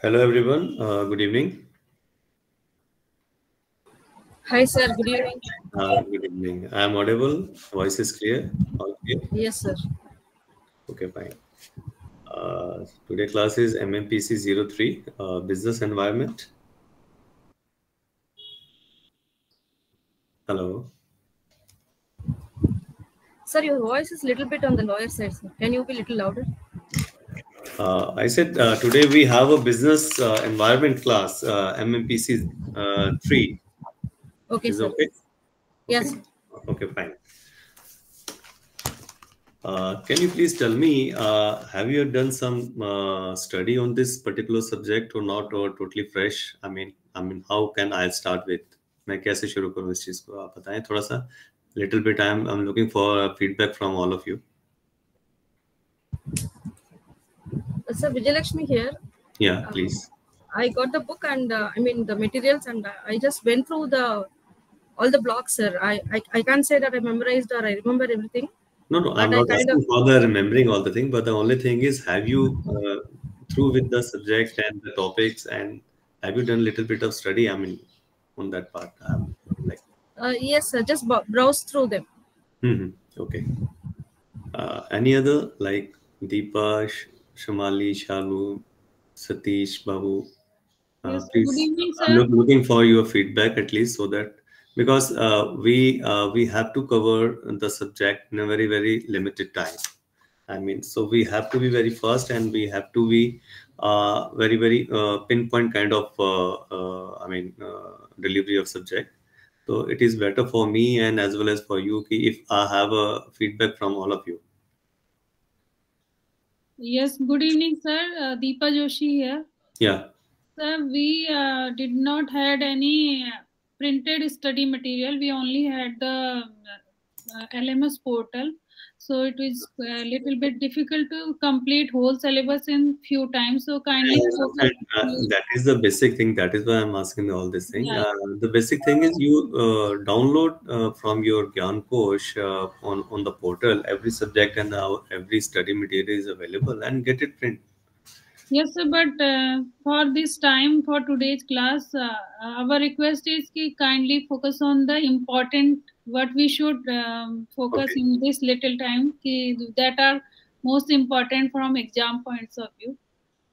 Hello everyone, good evening. Hi sir, good evening. Good evening. I am audible. Voice is clear. All clear. Yes sir. Okay, fine. Today class is MMPC-003, Business Environment. Hello. Sir, your voice is little bit on the lower side, sir. Can you be little louder? I said today we have a business environment class, MMPC 3. Okay Is it sir. okay? Yes. Okay. Okay, fine. Can you please tell me, have you done some study on this particular subject or not, or totally fresh? I mean, how can I start with? मैं कैसे शुरू करूँ इस चीज को आप बताएं थोड़ा सा. Little bit. I'm looking for feedback from all of you. Sir, Vijayalakshmi here. Yeah, please. I got the book and the materials, and I just went through all the blocks, sir. I can't say that I memorized or I remember everything. No, But I'm I not kind asking of for the remembering all the thing, but the only thing is, have you through with the subject and the topics, and have you done little bit of study? I mean, on that part, like. yes, sir. Just browse through them. Okay. Any other like Deepa, Shamali, Shalu, Satish, Babu? Yes, good Please, evening, I'm sir. looking for your feedback at least so that because we have to cover the subject in a very limited time. I mean, so we have to be very fast and we have to be very pinpoint kind of delivery of subject. So it is better for me and as well as for you if I have a feedback from all of you. Yes, good evening, sir. Deepa Joshi here. Yeah. Sir, we did not had any printed study material. We only had the LMS portal. So it is a little bit difficult to complete whole syllabus in few times. So kindly I focus. understand. That is the basic thing. That is why I'm asking all this thing. Yeah. The basic thing is you download from your Gyan Kosh on the portal every subject and every study material is available and get it print. Yes, sir, but for this time, for today's class, our request is ki kindly focus on the important, what we should focus Okay. in this little time, that are most important from exam points of view.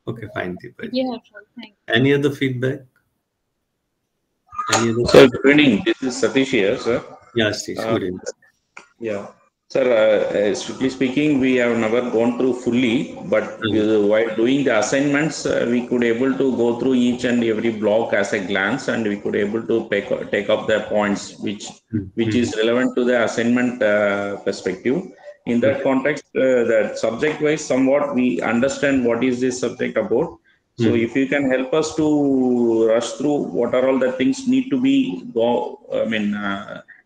Okay, fine, Deepa. Yeah, sure. Thank you. Any other feedback? Any other Sir, feedback? good evening. This is Satish here, sir. Yeah, Steve, good evening. Yeah. Sir, strictly speaking, we have never gone through fully, but while doing the assignments, we could able to go through each and every block as a glance, and we could able to take up the points which is relevant to the assignment perspective. In that context, that subject-wise, somewhat we understand what is this subject about. So if you can help us to rush through what are all the things need to be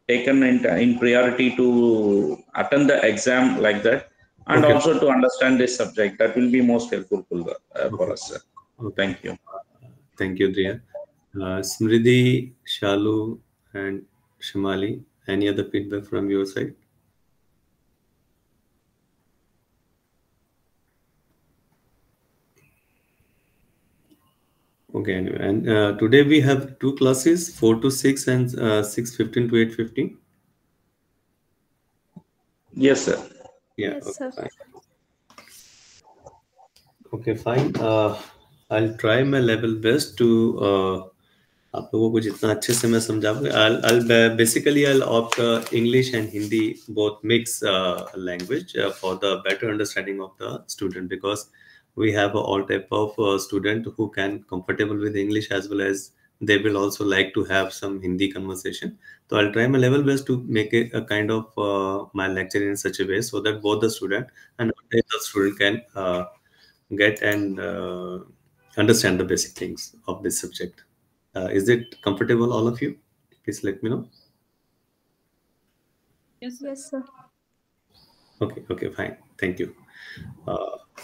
taken in priority to attend the exam like that, and Okay. also to understand this subject, that will be most helpful for us, sir. Okay. Thank you. Thank you, Driya. Smriti, Shalu, and Shimali, any other feedback from your side? Okay, anyway, and today we have two classes, 4 to 6 and 6:15 to 8:15. Yes, sir. Yeah, Yes, okay, sir. fine. Okay, fine. I'll try my level best to आप लोगों को जितना अच्छे से मैं समझा I'll basically I'll opt English and Hindi both mix language for the better understanding of the student, because we have all type of student who can comfortable with English as well as they will also like to have some Hindi conversation. So I'll try my level best to make it a kind of my lecture in such a way so that both the student and the student can get and understand the basic things of this subject. Is it comfortable, all of you? Please let me know. Yes, sir. Yes, sir. Okay, fine. Thank you.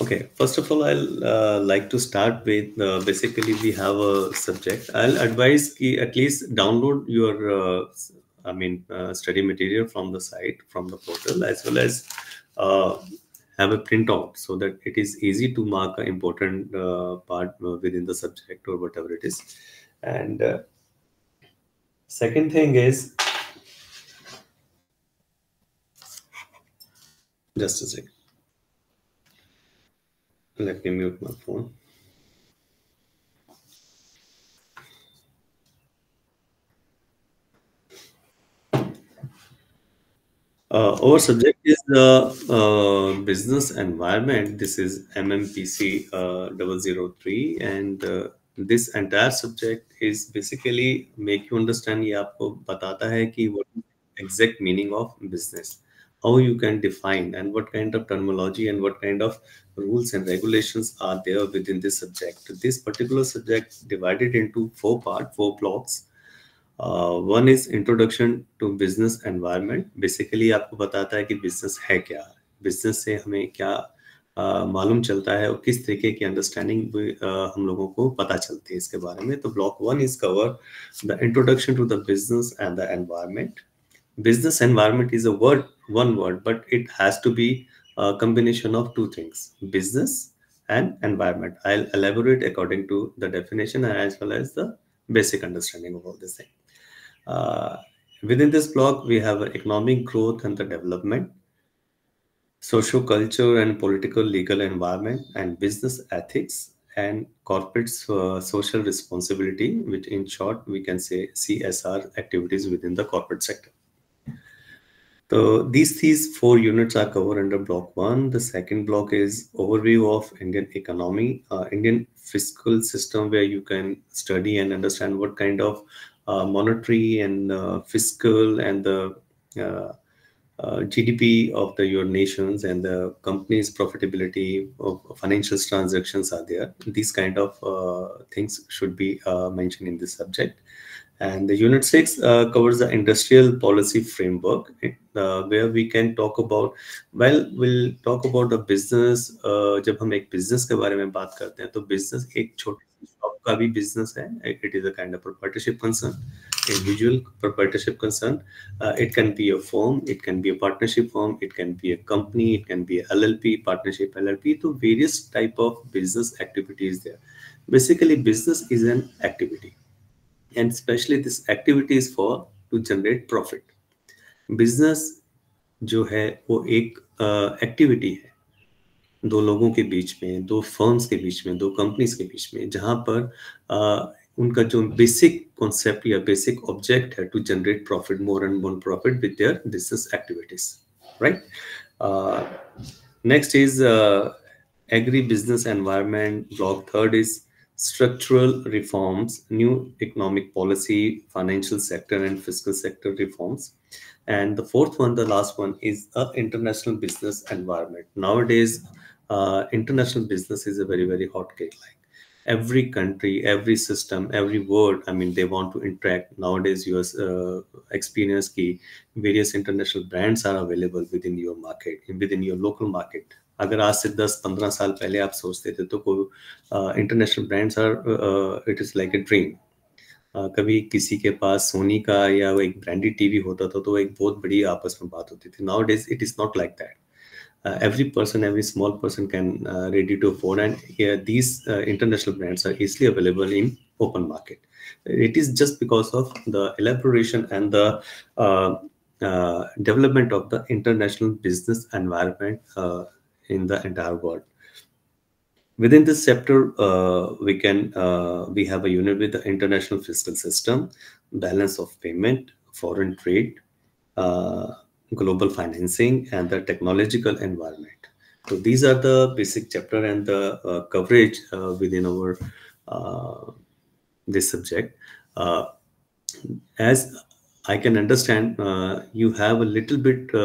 Okay, first of all, I'll like to start with basically we have a subject. I'll advise at least download your study material from the site, from the portal, as well as have a printout so that it is easy to mark an important part within the subject or whatever it is. And second thing is, just a second, let me mute my phone. Our subject is the business environment. This is MMPC 003, and this entire subject is basically make you understand. ये आपको बताता है कि what is the exact meaning of business, how you can define, and what kind of terminology and what kind of rules and regulations are there within this subject. This particular subject divided into four parts, four blocks. One is introduction to business environment. Basically आपको बताता है कि business है क्या, business से हमें क्या मालूम चलता है और किस तरीके की अंडरस्टैंडिंग हम लोगों को पता चलती है इसके बारे में. तो block one is cover the introduction to the business and the environment. Business environment is a word, one word, but it has to be a combination of two things, business and environment. I'll elaborate according to the definition as well as the basic understanding of all this thing. Within this block, we have economic growth and the development, socio-culture and political legal environment, and business ethics and corporate social responsibility, which in short we can say CSR activities within the corporate sector. So these four units are covered under block one. The second block is overview of Indian economy, Indian fiscal system, where you can study and understand what kind of monetary and fiscal and the GDP of your nations and the company's profitability of financial transactions are there. These kind of things should be mentioned in this subject. And the unit 6 covers the industrial policy framework, where we can talk about, we'll talk about the business. जब हम एक business के बारे में बात करते हैं तो business एक छोटी सी shop का भी business है. It is a kind of proprietorship concern, individual proprietorship concern. It can be a firm, it can be a partnership firm, it can be a company, it can be a LLP, partnership LLP. So various type of business activities there. Basically, business is an activity. And especially this activity is for to generate profit. Business जो है वो एक activity है दो लोगों के बीच में, दो फर्म्स के बीच में, दो कंपनीज के बीच में, जहां पर उनका जो बेसिक कॉन्सेप्ट या बेसिक ऑब्जेक्ट है to generate profit, more and more profit with their business activities, right. Next is agribusiness environment. Block third is structural reforms, new economic policy, financial sector and fiscal sector reforms. And the fourth one, the last one, is international business environment. Nowadays, international business is a very, very hot cake. Like every country, every system, every world, I mean, they want to interact. Nowadays, you experience ki various international brands are available within your market, within your local market. अगर आज से 10-15 साल पहले आप सोचते थे तो कोई international brands are, it is like a dream. कभी किसी के पास सोनी का या वो एक ब्रांडेड टीवी होता था तो एक बहुत बड़ी आपस में बात होती थी. Now days it is not like that. Every person, every small person can ready to afford, and these international brands are easily available in open market. It is just because of the elaboration and the development of the international business environment in the entire world. Within this chapter, we have a unit with the international fiscal system, balance of payment, foreign trade, global financing, and the technological environment. So these are the basic chapter and the coverage within our this subject. As I can understand, you have a little bit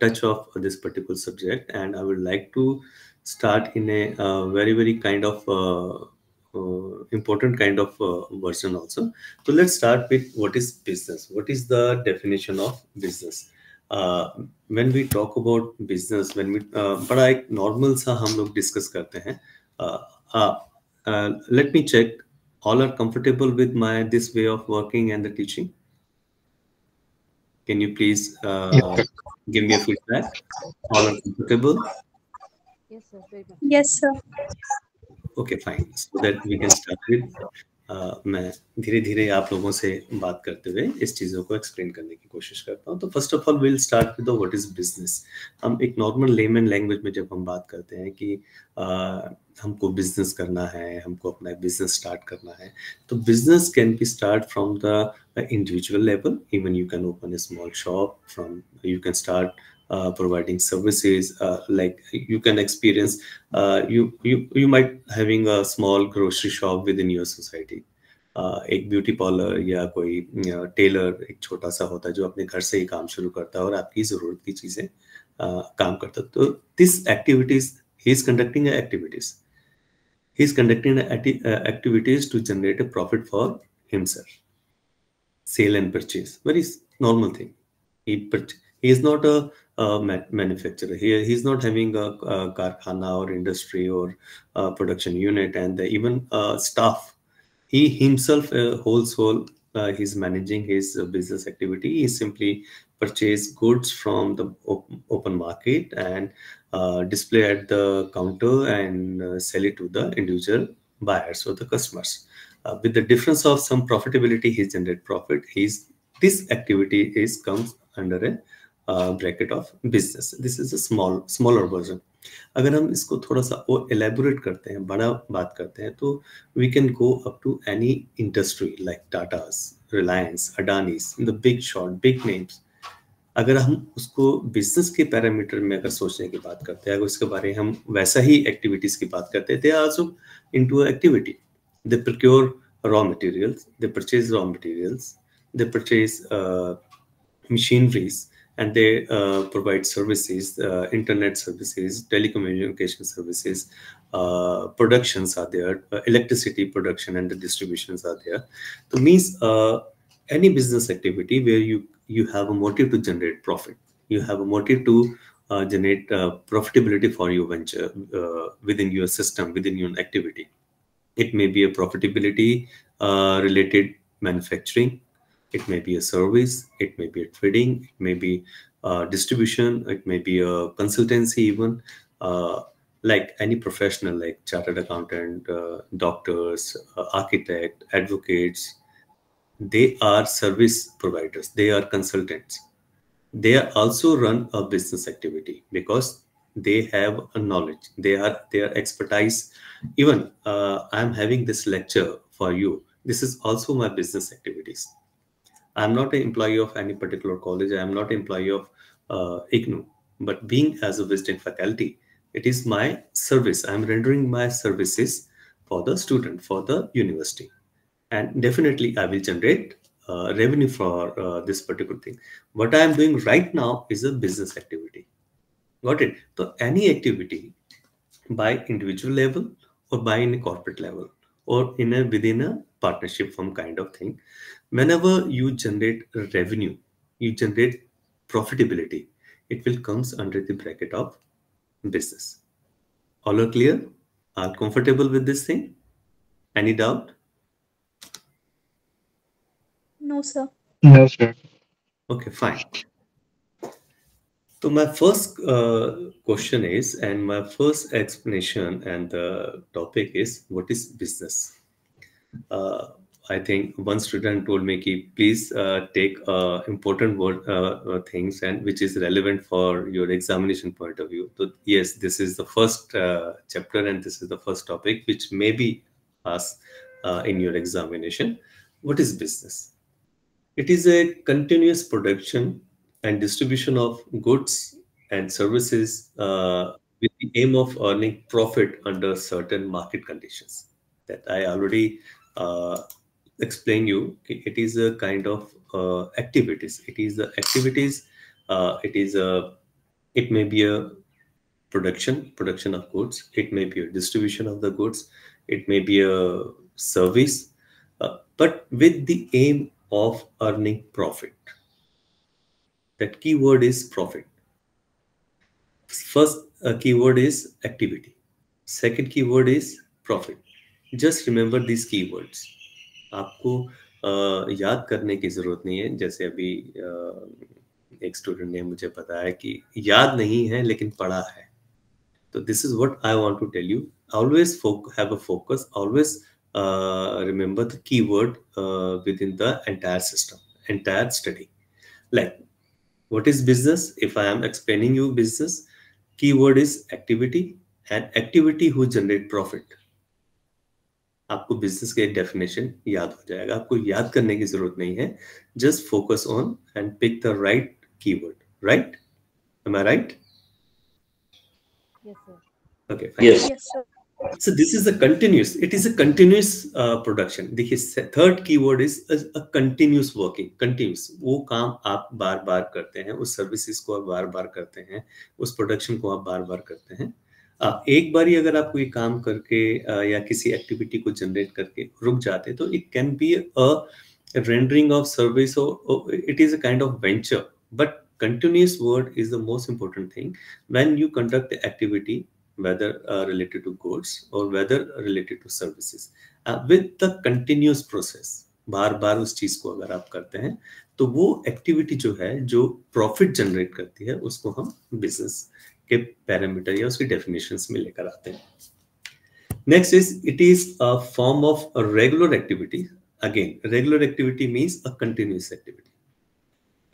touch of this particular subject, and I would like to start in a very, very kind of important kind of version also. So let's start with what is business. What is the definition of business? When we talk about business, when we बड़ा एक normal सा हम लोग discuss करते हैं. Let me check. All are comfortable with this way of working and the teaching? Can you please give me a feedback? All are comfortable? Yes, sir. Very much. Yes, sir. Okay fine, so that we can start with, मैं धीरे धीरे आप लोगों से बात करते हुए इस चीज़ों को एक्सप्लेन करने की कोशिश करता हूँ। तो first of all will start with what is business. हम एक नॉर्मल लेमन लैंग्वेज में जब हम बात करते हैं कि हमको बिजनेस करना है, हमको अपना बिजनेस स्टार्ट करना है, तो business can be start from the individual level. Even you can open a small shop, from you can start providing services, like you can experience, you might having a small grocery shop within your society. एक beauty parlour या कोई Taylor एक छोटा सा होता है जो अपने घर से ही काम शुरू करता है और आपकी ज़रूरत की चीज़ें काम करता है। तो this activities he is conducting activities, he is conducting activities to generate a profit for himself. Sale and purchase, very normal thing. He is not a manufacturer. He is not having a karkhana or industry or production unit and even staff. He himself wholesale, he's managing his business activity. He simply purchase goods from the open market and display at the counter and sell it to the individual buyers or the customers. With the difference of some profitability, he generate profit. This activity comes under a bracket of business. This is a smaller version. अगर हम इसको थोड़ा सा और elaborate करते हैं, बड़ा बात करते हैं, तो we can go up to any industry like Tatas, Reliance, Adanis, the big shot, big names. अगर हम उसको बिजनेस के पैरामीटर में अगर सोचने की बात करते हैं, अगर उसके बारे में हम वैसा ही एक्टिविटीज की बात करते हैं, they are also into activity. They procure raw materials, they purchase raw materials, they purchase machineries, and they provide services, internet services, telecommunication services, productions are there, electricity production and the distributions are there. So means any business activity where you have a motive to generate profit, you have a motive to generate profitability for your venture within your system, within your activity. It may be a profitability related manufacturing, it may be a service, it may be a trading, it may be distribution, it may be a consultancy even, like any professional like chartered accountant, doctors, architect, advocates. They are service providers, they are consultants. They are also run a business activity because they have a knowledge, their expertise. Even I'm having this lecture for you, this is also my business activities. I'm not an employee of any particular college. I am not an employee of IGNU, but being as a visiting faculty, it is my service. I'm rendering my services for the student, for the university. And definitely I will generate revenue for this particular thing. What I am doing right now is a business activity. Got it? So any activity by individual level or by in a corporate level or within a partnership firm kind of thing, whenever you generate revenue, you generate profitability, it will comes under the bracket of business. All are clear? Are comfortable with this thing? Any doubt? No, sir. No, sir. Okay, fine. So my first question is, and my first explanation and the topic is, what is business? I think one student told me, ki, please take important word things and which is relevant for your examination point of view. So yes, this is the first chapter and this is the first topic which may be asked in your examination. What is business? It is a continuous production and distribution of goods and services with the aim of earning profit under certain market conditions. That I already explained you. It is a kind of activities. It is the activities. It may be a production of goods. It may be a distribution of the goods. It may be a service, but with the aim of earning profit. That keyword is profit. First keyword is activity. Second keyword is profit. Just remember these keywords. आपको याद करने की जरूरत नहीं है. जैसे अभी एक स्टूडेंट ने मुझे बताया कि याद नहीं है लेकिन पढ़ा है. So this is what I want to tell you. Always have a focus. Always remember the keyword within the entire system, entire study. Like, what is business? If I am explaining you business, keyword is activity, and activity who generate profit. आपको business का एक definition याद हो जाएगा. आपको याद करने की जरूरत नहीं है. Just focus on and pick the right keyword. Right? Am I right? Yes, sir. Okay, fine. Yes. Yes, sir. So this is a continuous. It is a continuous production. देखिए, third keyword is a continuous working. Continuous. वो काम आप बार बार करते हैं, उस services को आप बार बार करते हैं, उस प्रोडक्शन को आप बार बार करते हैं. एक बारी अगर आप कोई काम करके या किसी एक्टिविटी को जनरेट करके रुक जाते, तो it can be a rendering of service, or it is a kind of venture. But continuous word is the most important thing when you conduct the activity, whether related to goods or whether related to services, with the continuous process. बार बार उस चीज को अगर आप करते हैं, तो वो activity जो है, जो प्रॉफिट जनरेट करती है, उसको हम बिजनेस के पैरामीटर या उसकी डेफिनेशंस में लेकर आते हैं. Next is, it is a form of a regular activity. Again, regular activity means a continuous activity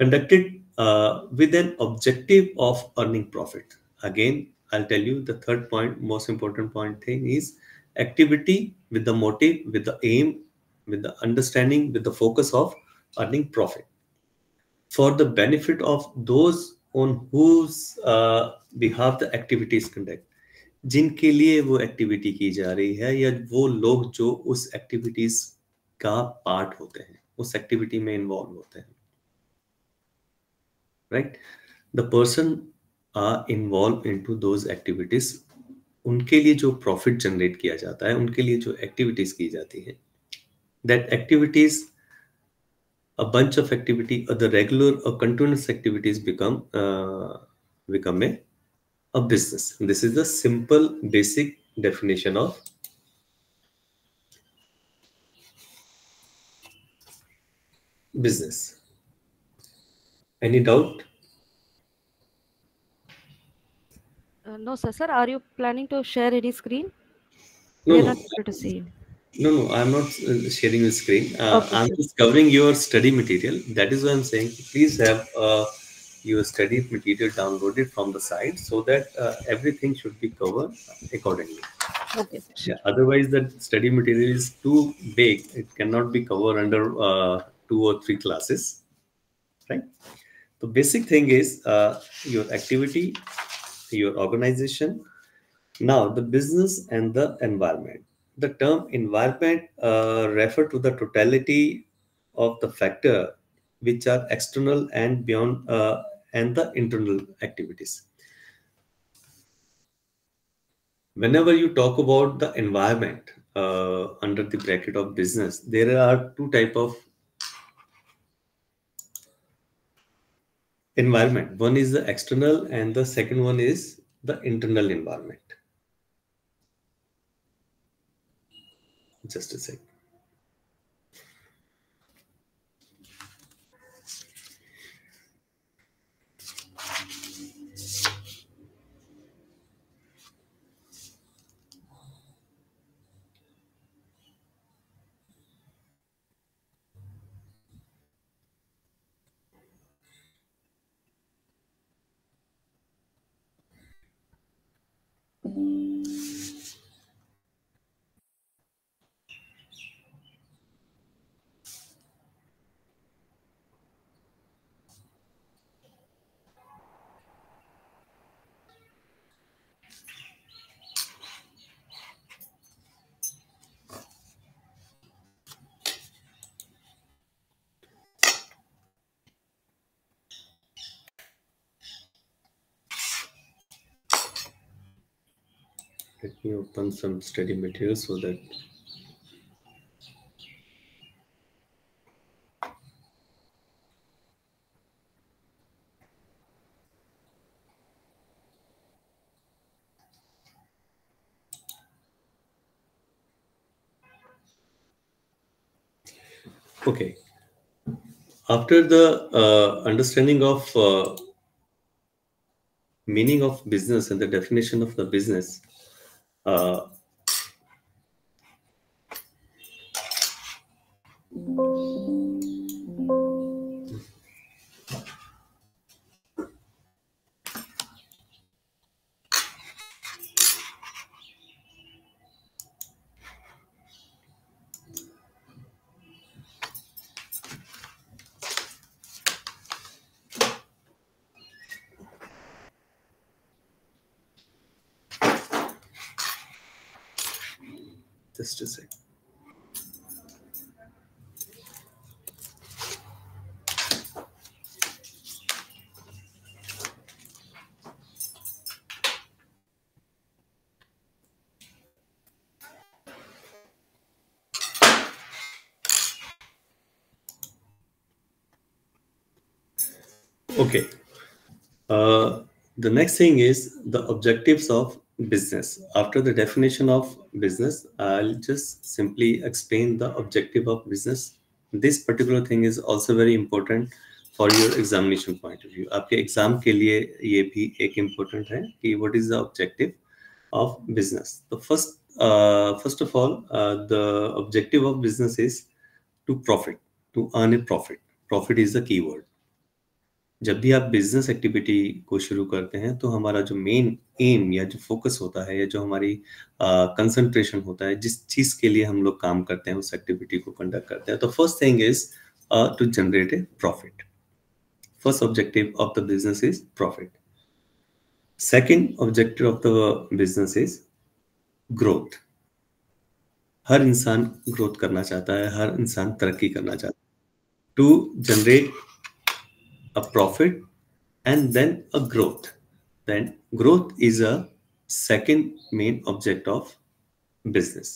conducted with an objective of earning profit. Again, I'll tell you the third point, most important point thing is activity with the motive, with the aim, with the understanding, with the focus of earning profit for the benefit of those on whose behalf the activity is conducted. जिनके लिए वो activity की जा रही है, या वो लोग जो उस एक्टिविटीज का पार्ट होते हैं, उस एक्टिविटी में इन्वॉल्व होते हैं. Right? The person are involve into those activities. उनके लिए जो प्रॉफिट जनरेट किया जाता है, उनके लिए जो एक्टिविटीज की जाती है, that activities, a bunch of activity, the regular or continuous activities become a business. This is the simple basic definition of business. Any doubt? No, sir. Sir, are you planning to share any screen? No, We are no. not able to see. No, I'm not sharing the screen. Okay, I'm sir. just covering your study material. That is why I'm saying please have your study material downloaded from the site, so that everything should be covered accordingly. Okay, sir. Sure. Yeah, otherwise the study material is too big. It cannot be covered under 2 or 3 classes. Right? The basic thing is your activity, your organization. Now, the business and the environment. The term environment refer to the totality of the factor which are external and beyond and the internal activities. Whenever you talk about the environment under the bracket of business, there are 2 type of environment. One is the external and the second one is the internal environment. Just a sec. Let me open some study material so that okay. After the understanding of meaning of business and the definition of the business, just a sec. Okay. The next thing is the objectives of business. After the definition of business, I'll just simply explain the objective of business. This particular thing is also very important for your examination point of view. आपके exam के लिए ये भी एक important है कि what is the objective of business. The first of all, the objective of business is to profit, to earn a profit. Profit is the keyword. जब भी आप बिजनेस एक्टिविटी को शुरू करते हैं तो हमारा जो मेन एम या जो फोकस होता है या जो हमारी कंसंट्रेशन होता है, जिस चीज के लिए हम लोग काम करते हैं, उस एक्टिविटी को कंडक्ट करते हैं, तो first thing is to generate a profit. First objective of the business is profit. Second objective of the business is growth. हर इंसान ग्रोथ करना चाहता है, हर इंसान तरक्की करना चाहता है. To generate a profit and then a growth. Then growth is a second main object of business.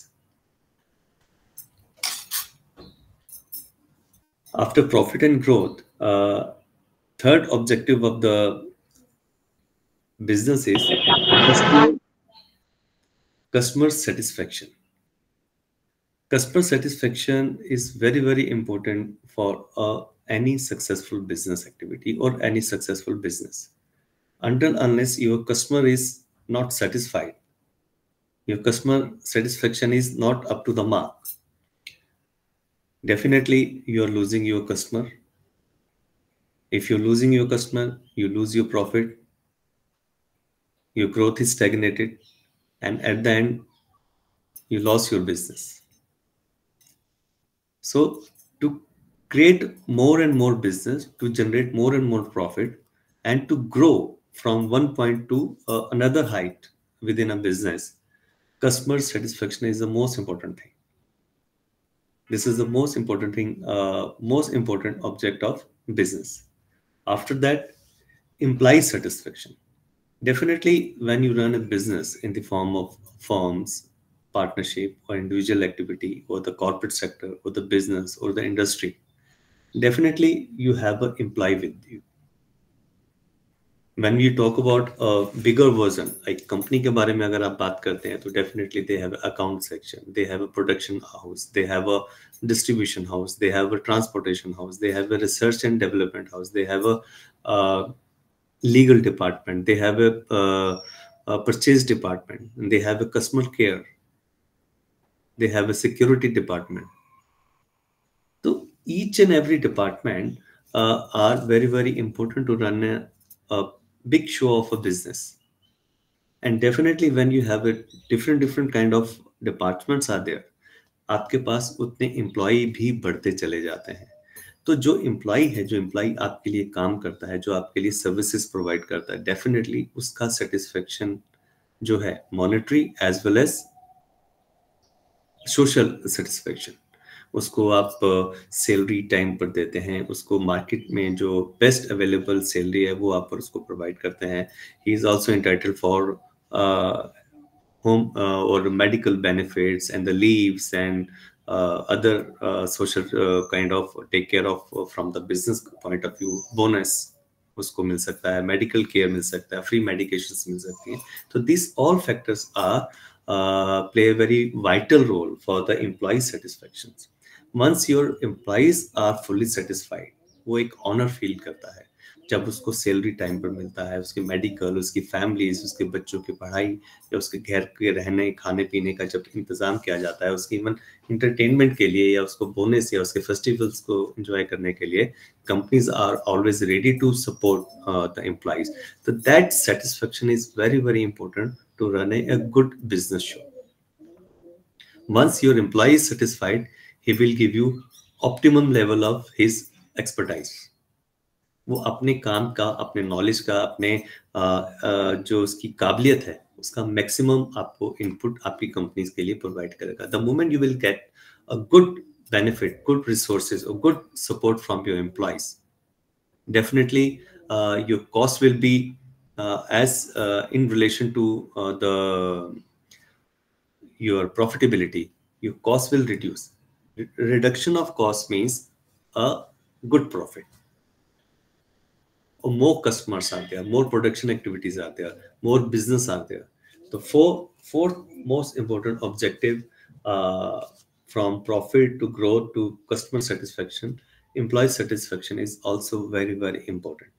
After profit and growth, third objective of the business is customer satisfaction. Customer satisfaction is very, very important for any successful business activity or any successful business. Until unless your customer is not satisfied, your customer satisfaction is not up to the mark, definitely you are losing your customer. If you're losing your customer, you lose your profit, your growth is stagnated, and at the end, you lost your business. So to create more and more business, to generate more and more profit, and to grow from one point to another height within a business, customer satisfaction is the most important thing. This is the most important thing, most important object of business. After that, employee satisfaction. Definitely, when you run a business in the form of firms, partnership, or individual activity, or the corporate sector, or the business, or the industry, definitely you have an employee with you. When we talk about a bigger version, like company के बारे में अगर आप बात करते हैं, तो definitely they have an account section, they have a production house, they have a distribution house, they have a transportation house, they have a research and development house, they have a legal department, they have a purchase department, and they have a customer care, they have a security department. So each and every department are very, very important to run a big show of a business. And definitely when you have a different kind of departments are there, आपके पास उतने employee भी बढ़ते चले जाते हैं. तो जो employee है, जो एम्प्लॉई आपके लिए काम करता है, जो आपके लिए सर्विसेज प्रोवाइड करता है, डेफिनेटली उसका सेटिस्फेक्शन जो है monetary as well as social satisfaction, उसको आप सैलरी टाइम पर देते हैं, उसको मार्केट में जो बेस्ट अवेलेबल सैलरी है वो आप पर उसको प्रोवाइड करते हैं. He is also entitled for home or medical benefits and the leaves and other social kind of take care of from the business point of view. Bonus उसको मिल सकता है, medical care मिल सकता है, free medications मिल सकती हैं. So these all factors are play a very vital role for the employee satisfactions. Once your employees are fully satisfied, वो एक honor feel करता है. जब उसको सैलरी टाइम पर मिलता है, उसके मेडिकल, उसकी फैमिलीज, उसके बच्चों की पढ़ाई या उसके घर के रहने खाने पीने का जब इंतजाम किया जाता है, उसकी इवन इंटरटेनमेंट के लिए या उसको बोनस या उसके फेस्टिवल्स को एंजॉय करने के लिए companies are always ready to support the employees. So that satisfaction is very, very important to run a good business show. Once your employee is satisfied, he will give you optimum level of his expertise. वो अपने काम का, अपने knowledge का, अपने जो उसकी काबिलियत है उसका मैक्सिमम आपको इनपुट आपकी कंपनीज के लिए प्रोवाइड करेगा. The moment you will get a good benefit, good resources, or good support from your employees, definitely your cost will be as in relation to your profitability, your cost will reduce. Reduction of cost means a good profit. Or more customers are there, more production activities are there, more business are there. The fourth most important objective, from profit to growth to customer satisfaction, employee satisfaction is also very, very important.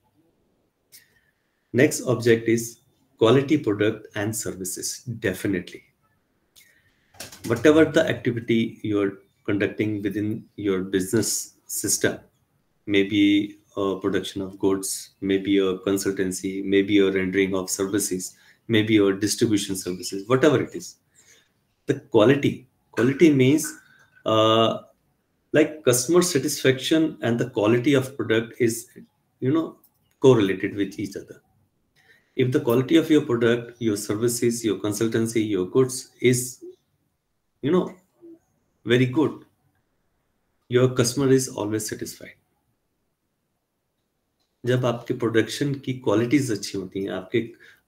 Next object is quality product and services. Definitely, whatever the activity you're conducting within your business system, maybe a production of goods, maybe a consultancy, maybe a rendering of services, maybe a distribution services, whatever it is, the quality means like customer satisfaction and the quality of product is correlated with each other. If the quality of your product, your services, your consultancy, your goods is very good, your customer is always satisfied. जब आपके production की qualities अच्छी होती हैं, आपके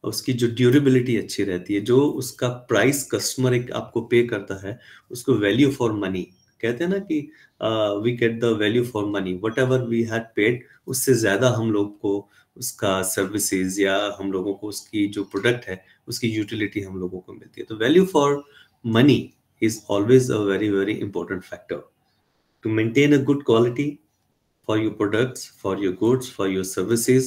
उसकी जो durability अच्छी रहती है, जो उसका प्राइस कस्टमर एक आपको पे करता है, उसको वैल्यू फॉर मनी कहते हैं ना कि we get the value for money, whatever we had paid, उससे ज्यादा हम लोग को उसका सर्विसेज या हम लोगों को उसकी जो प्रोडक्ट है उसकी यूटिलिटी हम लोगों को मिलती है. तो value for money is always a very, very important factor to maintain a good quality for your products, for your goods, for your services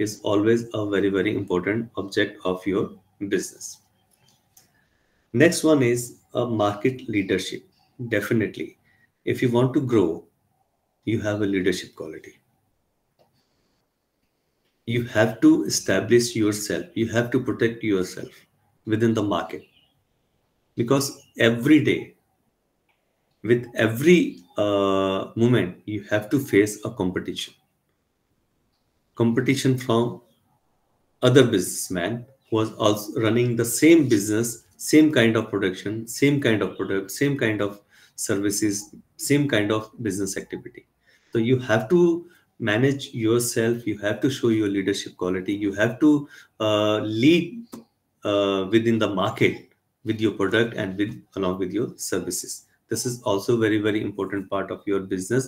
is always a very, very important object of your business. Next one is a market leadership. Definitely, if you want to grow, you have a leadership quality. You have to establish yourself. You have to protect yourself within the market, because every day, with every moment, you have to face a competition from other businessman who was also running the same business, same kind of production, same kind of product, same kind of services, same kind of business activity. So you have to manage yourself, you have to show your leadership quality, you have to lead within the market with your product and along with your services. This is also very, very important part of your business,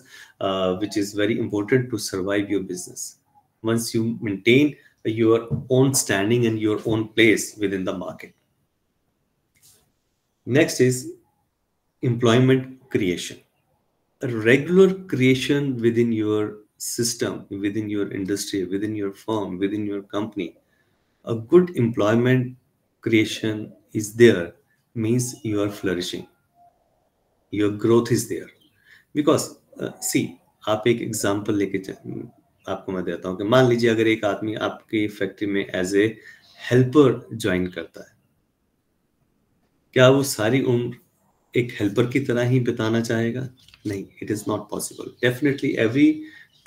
which is very important to survive your business. Once you maintain your own standing and your own place within the market. Next is employment creation. A regular creation within your system, within your industry, within your firm, within your company. A good employment creation is there, means you are flourishing. Your growth is there. Because see, आप एक example लेके आपको मैं देता हूँ कि मान लीजिए अगर एक आदमी आपकी फैक्ट्री में एज ए हेल्पर ज्वाइन करता है, क्या वो सारी उम्र एक हेल्पर की तरह ही बिताना चाहेगा? नहीं, it is not possible. Definitely every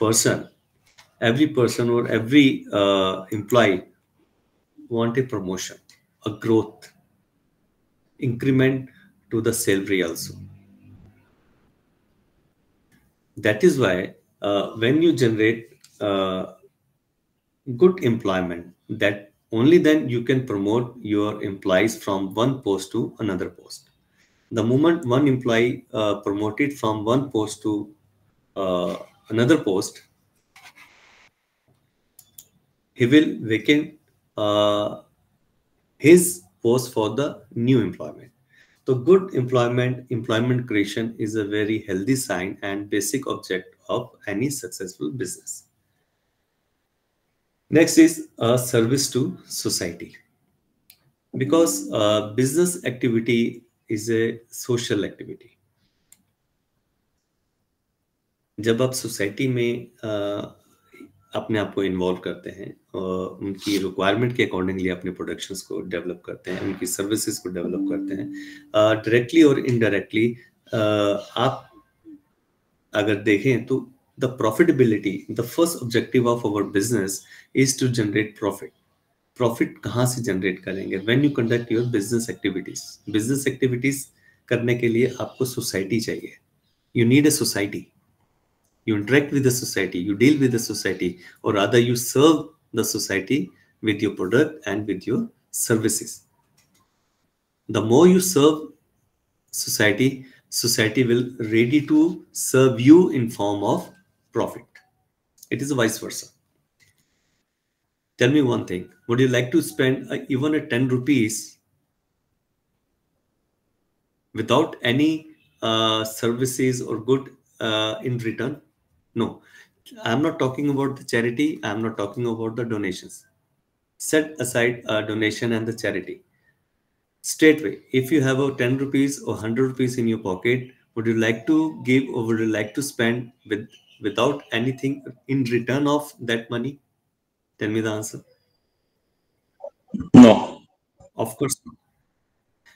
person और every employee want a promotion, a growth, increment to the salary also. That is why when you generate good employment, that only then you can promote your employees from one post to another post. The moment one employee promoted from one post to another post, he will vacate his post for the new employment. So good employment creation is a very healthy sign and basic object of any successful business. Next is service to society, because business activity is a social activity. जब आप society में अपने आप को involve करते हैं और उनकी रिक्वायरमेंट के अकॉर्डिंगली अपने प्रोडक्शंस को डेवलप करते हैं, उनकी सर्विसेज को डेवलप करते हैं, डायरेक्टली और इनडायरेक्टली, आप अगर देखें तो the profitability, the first objective of our business is to generate profit. Profit कहाँ से जनरेट करेंगे? When you conduct your business activities करने के लिए आपको सोसाइटी चाहिए. You need a society. You interact with the society, you deal with the society, or rather you serve the society with your product and with your services. The more you serve society, society will ready to serve you in form of profit. It is vice versa. Tell me one thing, would you like to spend even a 10 rupees without any services or good in return? No. I'm not talking about the charity, I'm not talking about the donations. Set aside a donation and the charity. Straightway, if you have a 10 rupees or 100 rupees in your pocket, would you like to give or would you like to spend without anything in return of that money? Tell me the answer. No. Of course not.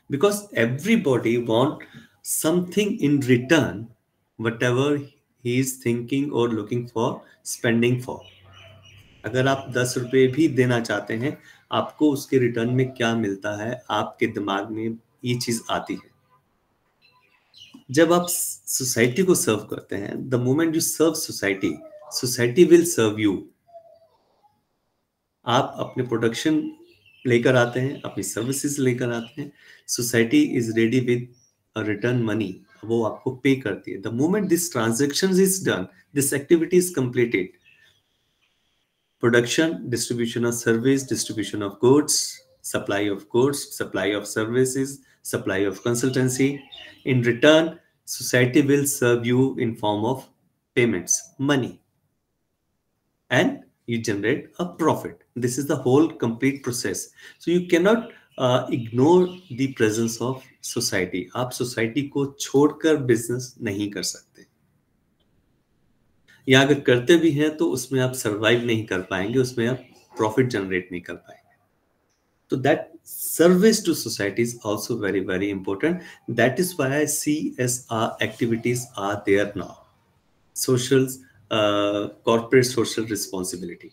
Because everybody want something in return, whatever he is thinking or looking for spending for. अगर आप 10 रुपए भी देना चाहते हैं, आपको उसके return में क्या मिलता है, आपके दिमाग में ये चीज आती है. जब आप सोसाइटी को सर्व करते हैं, the moment you serve society, society will serve you. आप अपने प्रोडक्शन लेकर आते हैं, अपनी सर्विसेज लेकर आते हैं, society is ready with a return money, वो आपको पे करती है. The moment this transaction is done, this activity is completed, production, distribution of service, distribution of goods, supply of services, supply of consultancy. In return, society will serve you in form of payments, money, and you generate a profit. This is the whole complete process. So you cannot ignore the presence of society. आप society को छोड़कर business नहीं कर सकते, या अगर करते भी हैं तो उसमें आप सरवाइव नहीं कर पाएंगे, उसमें आप प्रॉफिट जनरेट नहीं कर पाएंगे. तो that service to society is also very very important. That is why CSR activities are there now. Social corporate social responsibility.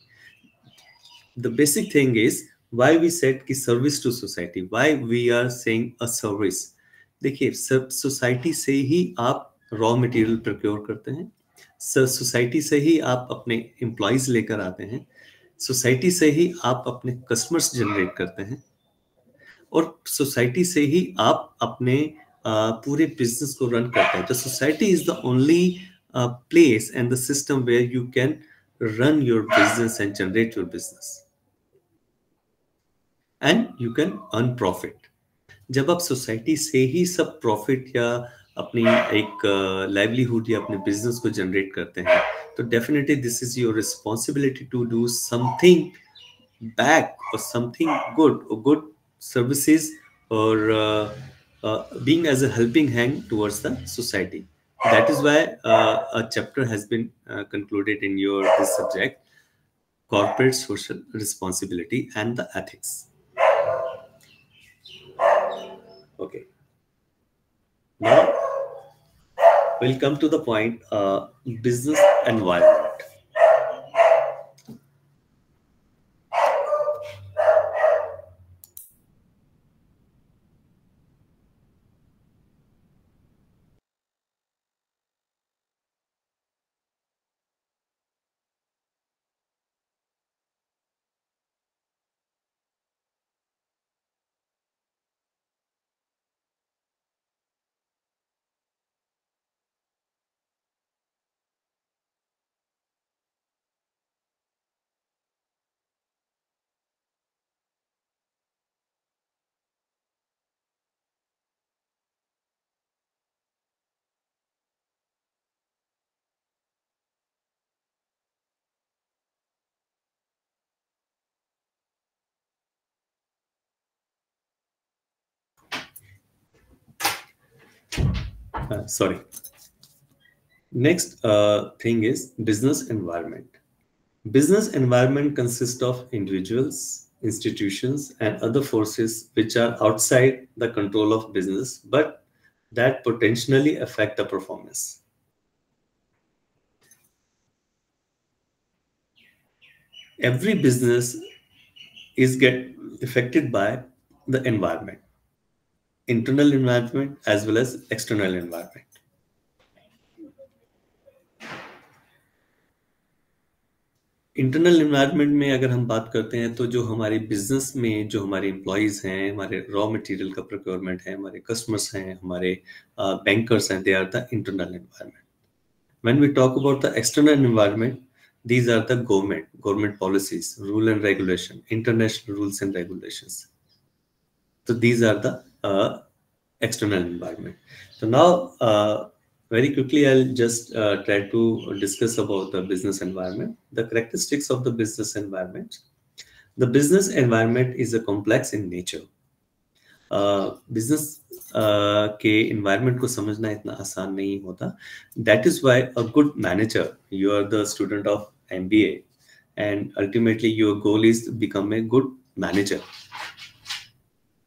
The basic thing is why we said कि service to society, why we are saying a service. देखिए, society से ही आप raw material procure करते हैं, society से ही आप अपने employees लेकर आते हैं, सोसाइटी से ही आप अपने कस्टमर्स जनरेट करते हैं, और सोसाइटी से ही आप अपने पूरे बिजनेस को रन करते हैं. तो society is the only place and the system where you can run your business and generate your business and you can earn profit. जब आप सोसाइटी से ही सब प्रॉफिट या अपनी एक लाइवलीहुड या अपने बिजनेस को जनरेट करते हैं, तो definitely this is your responsibility to do something back और समथिंग गुड, और गुड सर्विसेज, और being as a helping hand towards the society. That is why a chapter has been concluded in your this subject, corporate social responsibility and the ethics. Okay. Now we'll come to the point, business environment. Sorry. Next thing is business environment. Business environment consists of individuals, institutions, and other forces which are outside the control of business, but that potentially affect the performance. Every business is get affected by the environment, internal environment as well as external environment. Internal environment में अगर हम बात करते हैं तो जो हमारे business में जो हमारे एम्प्लॉयज हैं, हमारे रॉ मटेरियल का प्रोक्योरमेंट है, हमारे कस्टमर्स हैं, हमारे बैंकर्स हैं, they are the internal environment. When we talk about the external environment, these are the government policies, rule and regulation, international rules and regulations. So these are the external environment. So now, very quickly, I'll just try to discuss about the business environment, the characteristics of the business environment. The business environment is a complex in nature. Business के environment को समझना इतना आसान नहीं होता. That is why a good manager, you are the student of MBA, and ultimately your goal is to become a good manager.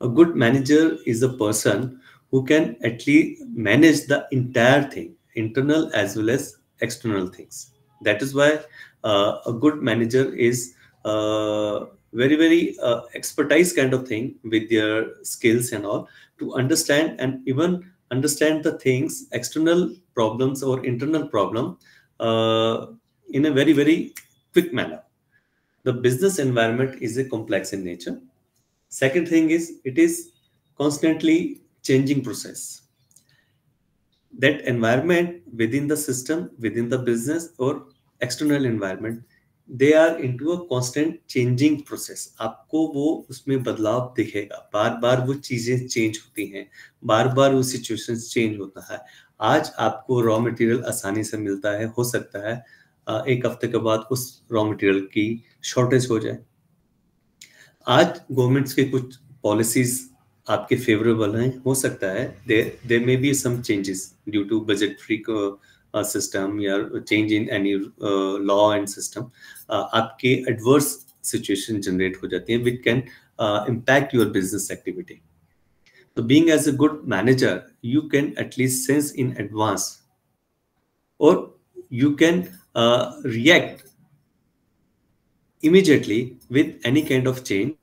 A good manager is a person who can at least manage the entire thing, internal as well as external things. That is why a good manager is very expertise kind of thing with their skills and all, to understand and even understand the things, external problems or internal problem, in a very quick manner. The business environment is a complex in nature. Second thing is, it is constantly changing process. That environment within the system, within the business or external environment, they are into a constant changing process. आपको वो उसमें बदलाव दिखेगा, बार बार वो चीजें change होती हैं, बार बार वो सिचुएशंस चेंज होता है. आज आपको रॉ मटेरियल आसानी से मिलता है, हो सकता है एक हफ्ते के बाद उस रॉ मटेरियल की शॉर्टेज हो जाए. आज गवर्नमेंट्स के कुछ पॉलिसीज आपके फेवरेबल हैं, हो सकता है there may be some changes due to budget free system या change in any law and system, आपके एडवर्स सिचुएशन जनरेट हो जाती है which can impact your business activity. तो being as a good manager, you can at least sense in advance और you can react immediately with any kind of change.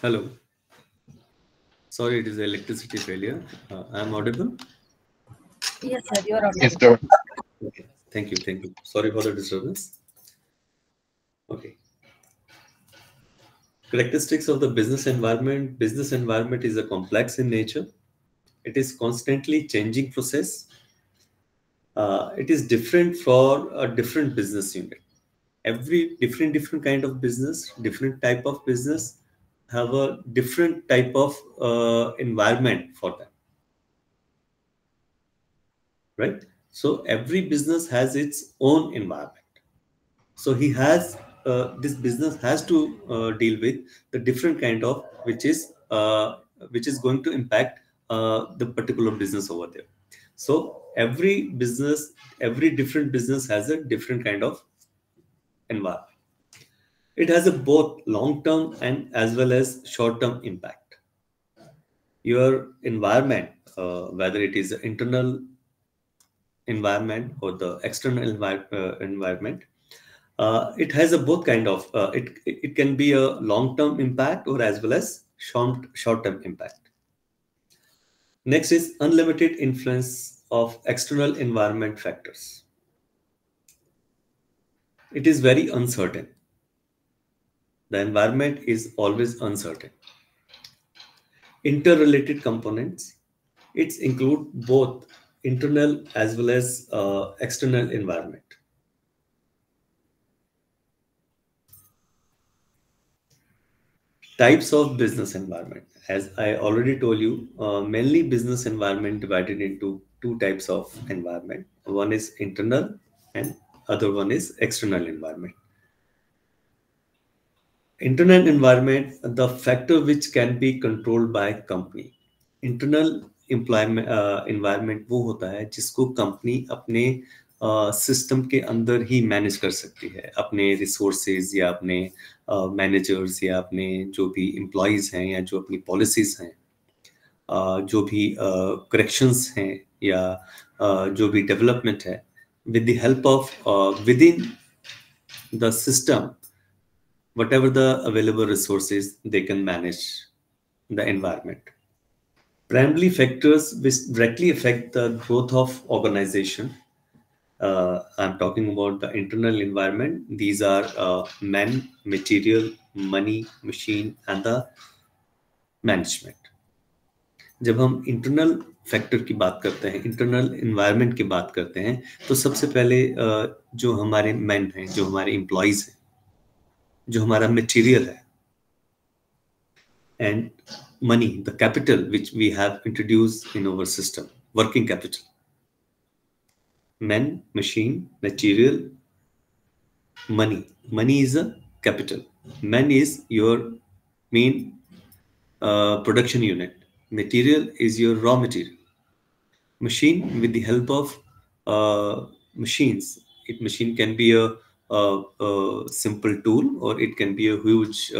Hello. Sorry, it is electricity failure. I'm audible. Yes, sir, you are audible. Yes, sir. Okay. Thank you. Thank you. Sorry for the disturbance. Okay. Characteristics of the business environment. Business environment is a complex in nature. It is constantly changing process. It is different for a different business unit. Every different kind of business, different type of business have a different type of environment for them, right? So every business has its own environment. So he has this business has to deal with the different kind of which is going to impact the particular business over there. So every different business has a different kind of environment. It has a both long term and as well as short term impact. Your environment, whether it is the internal environment or the external environment, it has a both kind of it can be a long term impact or as well as short term impact. Next is unlimited influence of external environment factors. It is very uncertain. The environment is always uncertain. Interrelated components, it's include both internal as well as external environment. Types of business environment. As I already told you, mainly business environment divided into two types of environment. One is internal and other one is external environment. Internal environment, the factor which can be controlled by company. Internal employment environment वो होता है जिसको company अपने system के अंदर ही manage कर सकती है, अपने रिसोर्सेज या अपने मैनेजर्स या अपने जो भी एम्प्लॉयज हैं या जो अपनी पॉलिसीज हैं, जो भी करेक्शंस हैं या जो भी डेवलपमेंट है, with the help of with in the system whatever the available resources, they can manage the environment. Primarily factors which directly affect the growth of organization. I'm talking about the internal environment. These are men, material, money, machine, and the management. जब हम internal factor की बात करते हैं, internal environment की बात करते हैं, तो सबसे पहले जो हमारे मैन हैं, जो हमारे एम्प्लॉयज हैं, जो हमारा मटेरियल है, and money, the capital which we have introduced in our system, working capital. Men, machine, material, money. Money is a capital. Man is your main production unit. Material is your raw material. Machine, with the help of machines, machine can be a simple tool or it can be a huge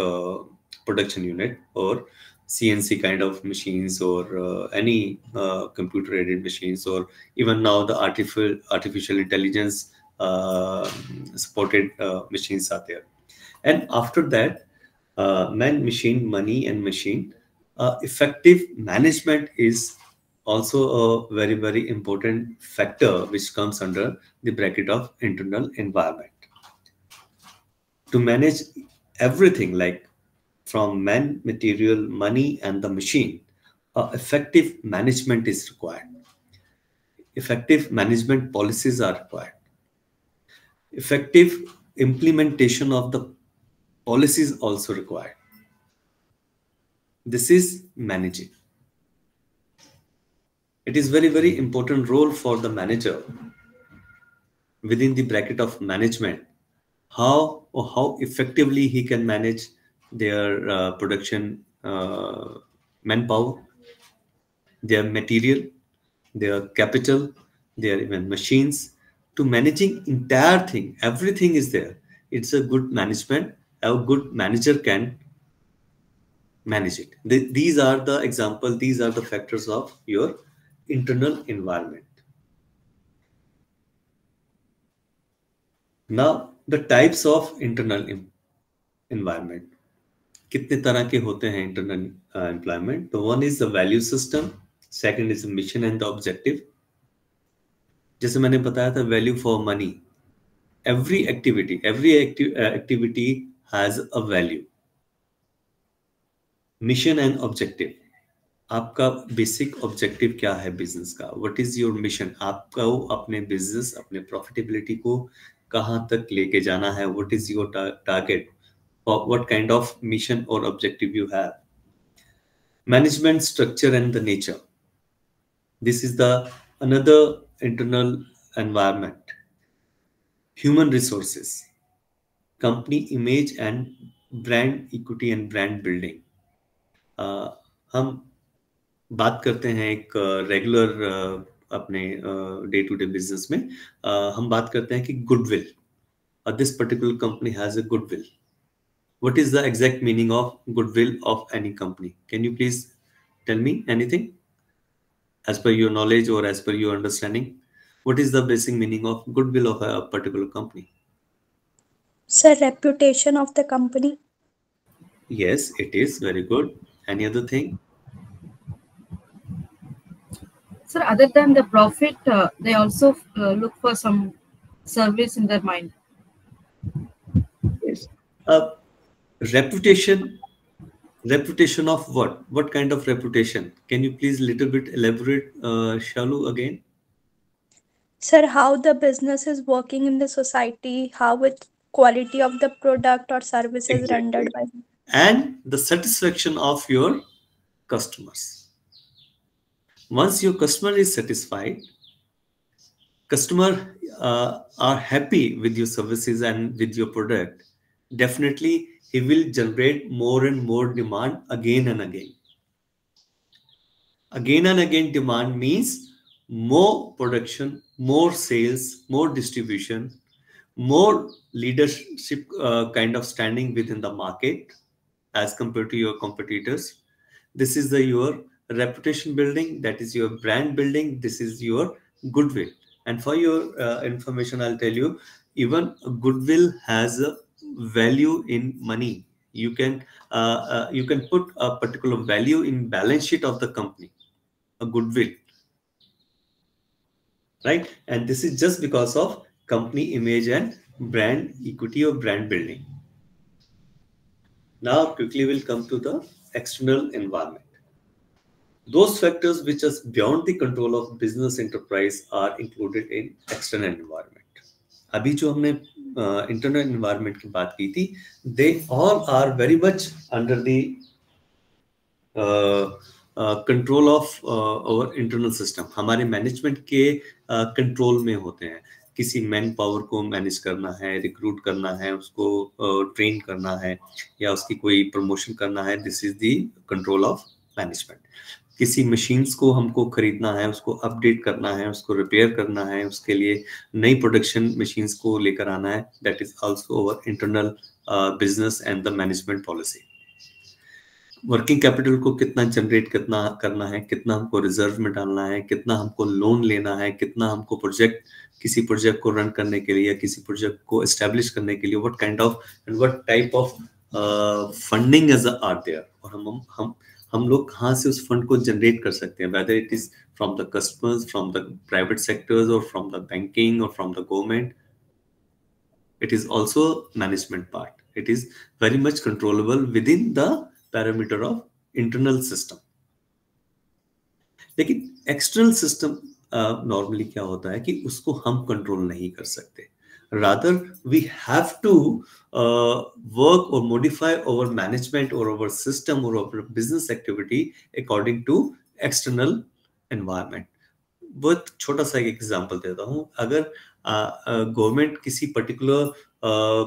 production unit or CNC kind of machines or any computer aided machines, or even now the artificial intelligence supported machines are there. And after that, man, machine, money, and machine, effective management is also a very, very important factor which comes under the bracket of internal environment. To manage everything, like from man, material, money, and the machine, effective management is required. Effective management policies are required. Effective implementation of the policies also required. This is managing. It is very, very important role for the manager within the bracket of management, how effectively he can manage their production manpower, their material, their capital, their even machines, to managing entire thing. Everything is there. It's a good management. A good manager can manage it. These are the example. These are the factors of your internal environment. Now, the types of internal environment. कितने तरह के होते हैं internal employment? तो one is the value system, second is mission and the objective. जैसे मैंने बताया था, value for money. every activity has a value. Mission and objective. आपका बेसिक ऑब्जेक्टिव क्या है बिजनेस का? What is your mission? आपको अपने बिजनेस, अपने प्रॉफिटेबिलिटी को कहाँ तक लेके जाना है? What is your target? What kind of mission और objective you have? Management structure and the nature. This is the another internal environment. Human resources, company image and brand equity and brand building. हम बात करते हैं एक regular अपने day to day business में हम बात करते हैं कि goodwill. This particular company has a goodwill. What is the exact meaning of goodwill of any company? Can you please tell me anything as per your knowledge or as per your understanding? What is the basic meaning of goodwill of a particular company? Sir, reputation of the company. Yes, it is very good. Any other thing? Sir, other than the profit, they also look for some service in their mind. Yes. Reputation. Reputation of what? What kind of reputation? Can you please little bit elaborate, Shalu, again? Sir, how the business is working in the society, how it quality of the product or services rendered by. And the satisfaction of your customers. Once your customer is satisfied, customer are happy with your services and with your product, definitely he will generate more and more demand again and again. Again and again demand means more production, more sales, more distribution, more leadership kind of standing within the market as compared to your competitors. This is your reputation building, that is your brand building, this is your goodwill. And for your information, I'll tell you, even goodwill has a value in money. You can put a particular value in balance sheet of the company, a goodwill, right? And this is just because of company image and brand equity or brand building. Now quickly we'll come to the external environment. Those factors which are beyond the control of business enterprise are included in external environment. अभी जो हमने internal environment की बात की थी, they all are very much under the control of our internal system. हमारे management के control में होते हैं. किसी मैन पावर को मैनेज करना है, रिक्रूट करना है, उसको ट्रेन करना है, या उसकी कोई प्रमोशन करना है, this is the control of management. किसी मशीन्स को हमको खरीदना है, उसको अपडेट करना है, उसको रिपेयर करना है, उसके लिए नई प्रोडक्शन मशीन्स को लेकर आना है, that is also our internal business and the management policy. Working capital को कितना जनरेट करना है, कितना हमको रिजर्व में डालना है, कितना हमको लोन लेना है, कितना हमको किसी प्रोजेक्ट को रन करने के लिए या किसी प्रोजेक्ट को एस्टेब्लिश करने के लिए what kind of and what type of funding is are there, और हम लोग कहाँ से उस फंड को जनरेट कर सकते हैं, whether it is from the customers, from the private sectors, और फ्रॉम द बैंकिंग, और from the government. It is also management part. It is very much controllable within the parameter of internal system. लेकिन external system normally क्या होता है कि उसको हम control नहीं कर सकते. Rather, we have to work or modify our management or our system or our business activity according to external environment. बहुत छोटा सा एक एग्जांपल देता हूँ. अगर गवर्नमेंट किसी पर्टिकुलर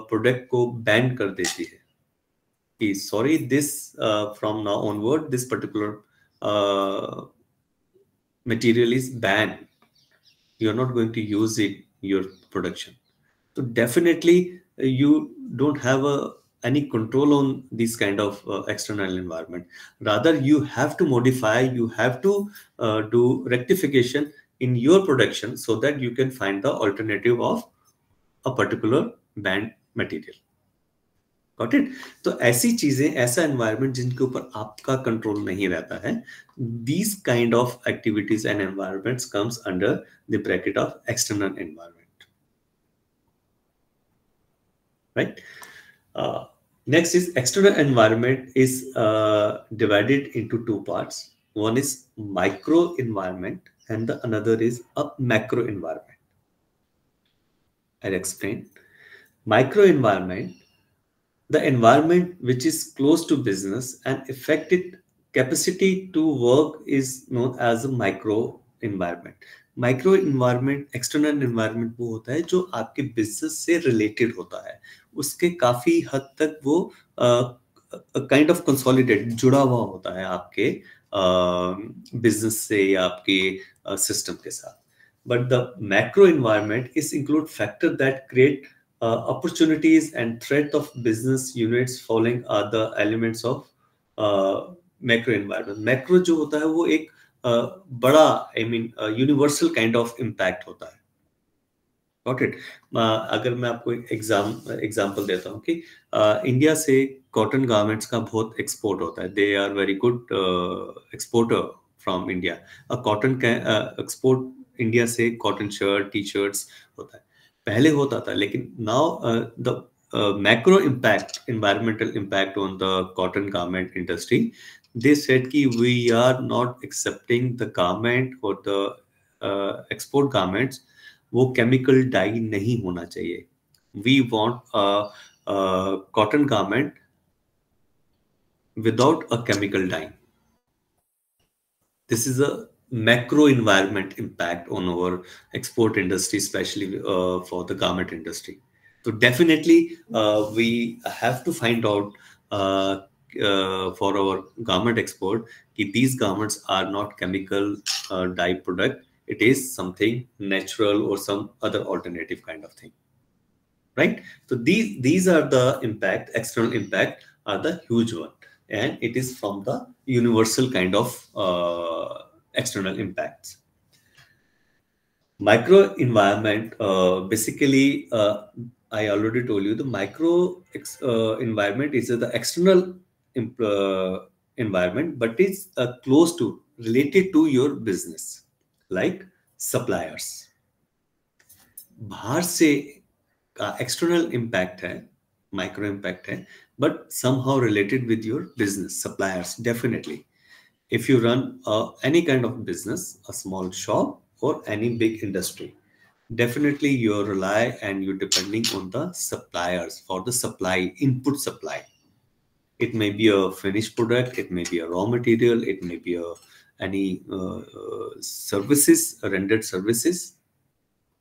प्रोडक्ट को बैन कर देती है कि sorry this from now onward this particular material is ban, you are not going to use it your production, तो definitely you don't have any control on this kind of external environment. Rather, you have to modify, you have to do rectification in your production so that you can find the alternative of a particular banned material. Got it? तो ऐसी चीजें, ऐसा environment जिनके ऊपर आपका control नहीं रहता है, these kind of activities and environments comes under the bracket of external environment, right? Next is external environment is divided into two parts. One is micro environment and the another is a macro environment. I'll explain. Micro environment, the environment which is close to business and affected capacity to work is known as a micro environment. Micro environment, external environment वो होता है जो आपके business से related होता है, उसके काफी हद तक वो काइंड ऑफ कंसोलिडेट, जुड़ा हुआ होता है आपके बिजनेस से या आपके सिस्टम के साथ. But the macro environment is include factor that create opportunities and threat of business units following are the elements of macro environment. Macro जो होता है वो एक बड़ा, I mean universal kind of impact होता है. Got it? अगर मैं आपको एक एग्जाम्पल देता हूँ कि इंडिया से कॉटन गारमेंट्स का बहुत एक्सपोर्ट होता है. They are very good exporter from India. Cotton का एक्सपोर्ट इंडिया से कॉटन शर्ट, टी शर्ट्स होता है, पहले होता था. लेकिन now the macro impact, environmental impact on the cotton garment industry, they said कि we are not accepting the garment or the export garments, वो chemical dye नहीं होना चाहिए. We want a cotton garment without a chemical dye. This is a macro environment impact on our export industry, especially for the garment industry. So definitely we have to find out for our garment export that these garments are not chemical dye product. It is something natural or some other alternative kind of thing, right? So these are the impact, external impact are the huge one, and it is from the universal kind of external impacts. Micro environment, basically I already told you the micro environment is the external environment, but it's close to, related to your business, like suppliers. बाहर से का external impact है, micro impact है, but somehow related with your business. Suppliers, definitely. If you run any kind of business, a small shop or any big industry, definitely you rely and you're depending on the suppliers for the supply, input supply. It may be a finished product, it may be a raw material, it may be any services, rendered services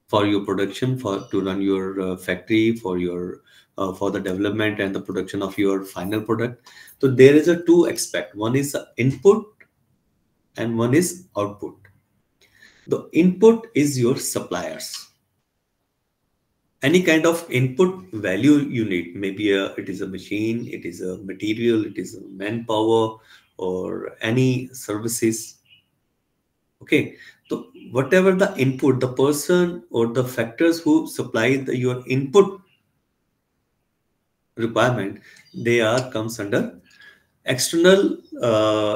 for your production, for to run your factory, for your for the development and the production of your final product. So there is a two aspect. One is input and one is output. The input is your suppliers. Any kind of input value you need, maybe it is a machine, it is a material, it is a manpower, or any services. Okay, so whatever the input, the person or the factors who supply your input requirement, they are comes under external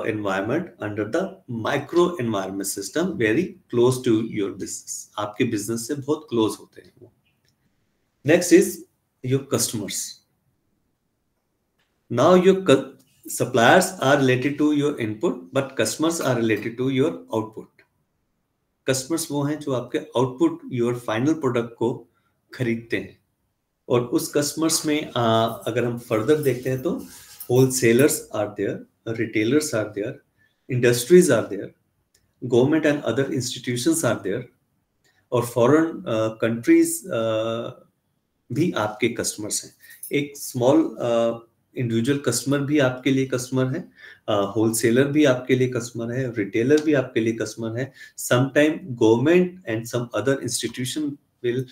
environment, under the micro environment system, very close to your business. आपके business से बहुत close होते हैं वो. Next is your customers. Now your suppliers are related to your input, but customers are related to your output. Customers वो हैं जो आपके output, your final product को खरीदते हैं. और उस customers में अगर हम further देखते हैं तो wholesalers are there, retailers are there, industries are there, government and other institutions are there, और foreign countries भी आपके customers हैं. एक small individual customer भी आपके लिए customer है, wholesaler भी आपके लिए customer है, retailer भी आपके लिए customer है. Sometime government and some other institution will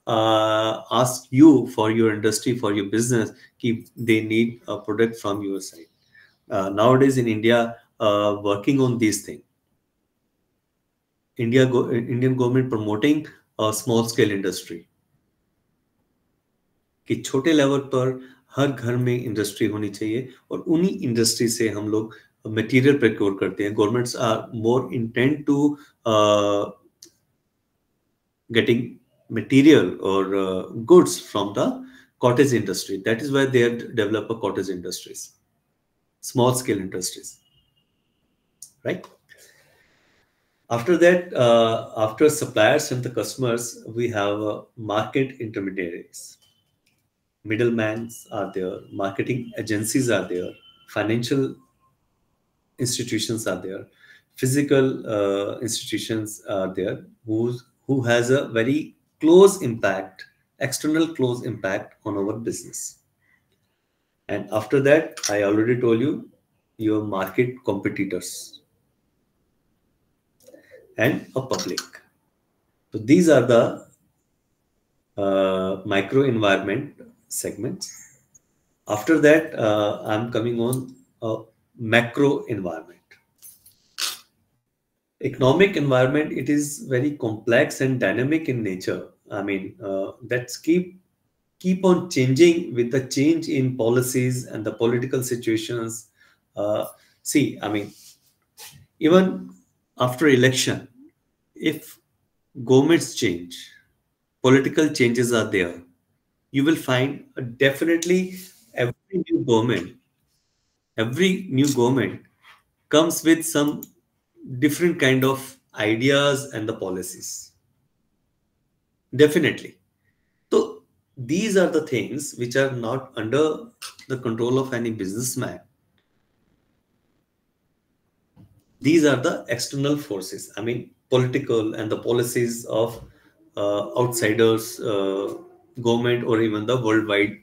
ask you for your industry, for your business, कि they need a product from your side. Nowadays in India, working on these things. Indian government promoting a small scale industry. कि छोटे level पर हर घर में industry होनी चाहिए और उन्हीं इंडस्ट्री से हम लोग मटेरियल प्रोक्योर करते हैं. Governments are more intent to getting material or goods from the cottage industry. That is why they have developed a cottage industries, small scale industries, right? After that, after suppliers and the customers, we have market intermediaries. Middlemen are there, marketing agencies are there, financial institutions are there, physical institutions are there, who has a very close impact, external close impact on our business. And after that, I already told you, your market competitors and a public. So these are the micro environment segments. After that, I'm coming on macro environment. Economic environment, it is very complex and dynamic in nature. I mean, that's keep on changing with the change in policies and the political situations. See, I mean, even after election, if governments change, political changes are there, you will find definitely every new government comes with some different kind of ideas and the policies. Definitely. So these are the things which are not under the control of any businessman. These are the external forces. I mean, political and the policies of outsiders, government, or even the worldwide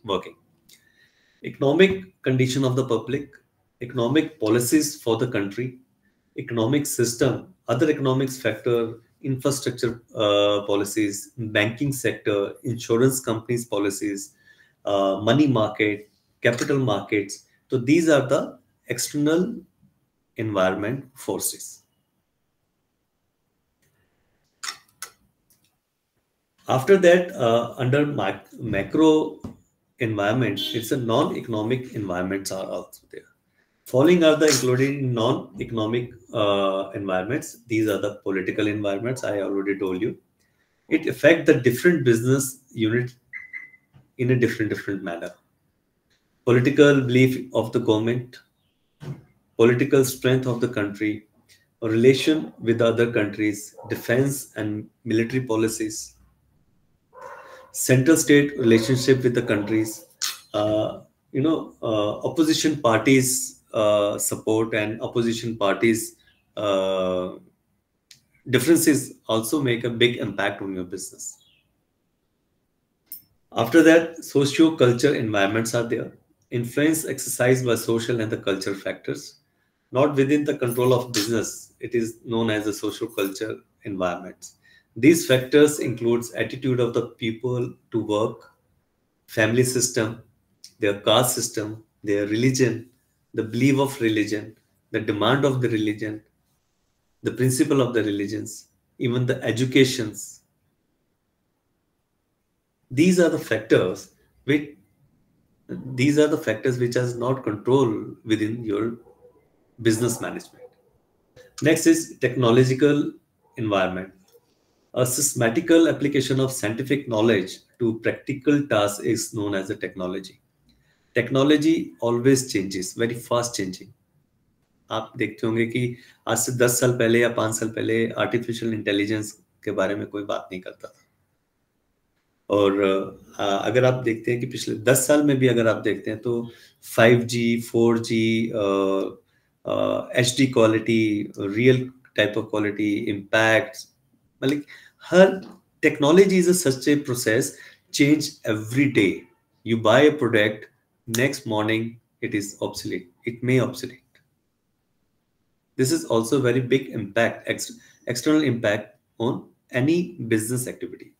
working. Economic condition of the public, economic policies for the country, economic system, other economics factor, infrastructure policies, banking sector, insurance companies policies, money market, capital markets. So these are the external environment forces. After that, under macro environment, it's a non-economic environments are also there. Following are the included in non-economic environments. These are the political environments. I already told you. It affects the different business unit in a different manner. Political belief of the government, political strength of the country, relation with other countries, defense and military policies, central state relationship with the countries, opposition parties support and opposition parties differences also make a big impact on your business. After that, socio-culture environments are there. Influence exercised by social and the cultural factors, not within the control of business. It is known as the socio-culture environments. These factors includes attitude of the people to work, family system, their caste system, their religion, the belief of religion, the demand of the religion, the principle of the religions, even the educations. These are the factors which are not controlled within your business management. Next is technological environment. A systematical application of scientific knowledge to practical tasks is known as a technology. Technology always changes, very fast changing. आप देखते होंगे कि आज से 10 साल पहले या 5 साल पहले आर्टिफिशियल इंटेलिजेंस के बारे में कोई बात नहीं करता था. और अगर आप देखते हैं कि पिछले 10 साल में भी अगर आप देखते हैं तो 5G, 4G, HD quality, real type of quality, impact, मतलब हर technology is such a process, change every day. You buy a product, next morning it is obsolete. It may obsolete. This is also a very big impact, external impact on any business activity.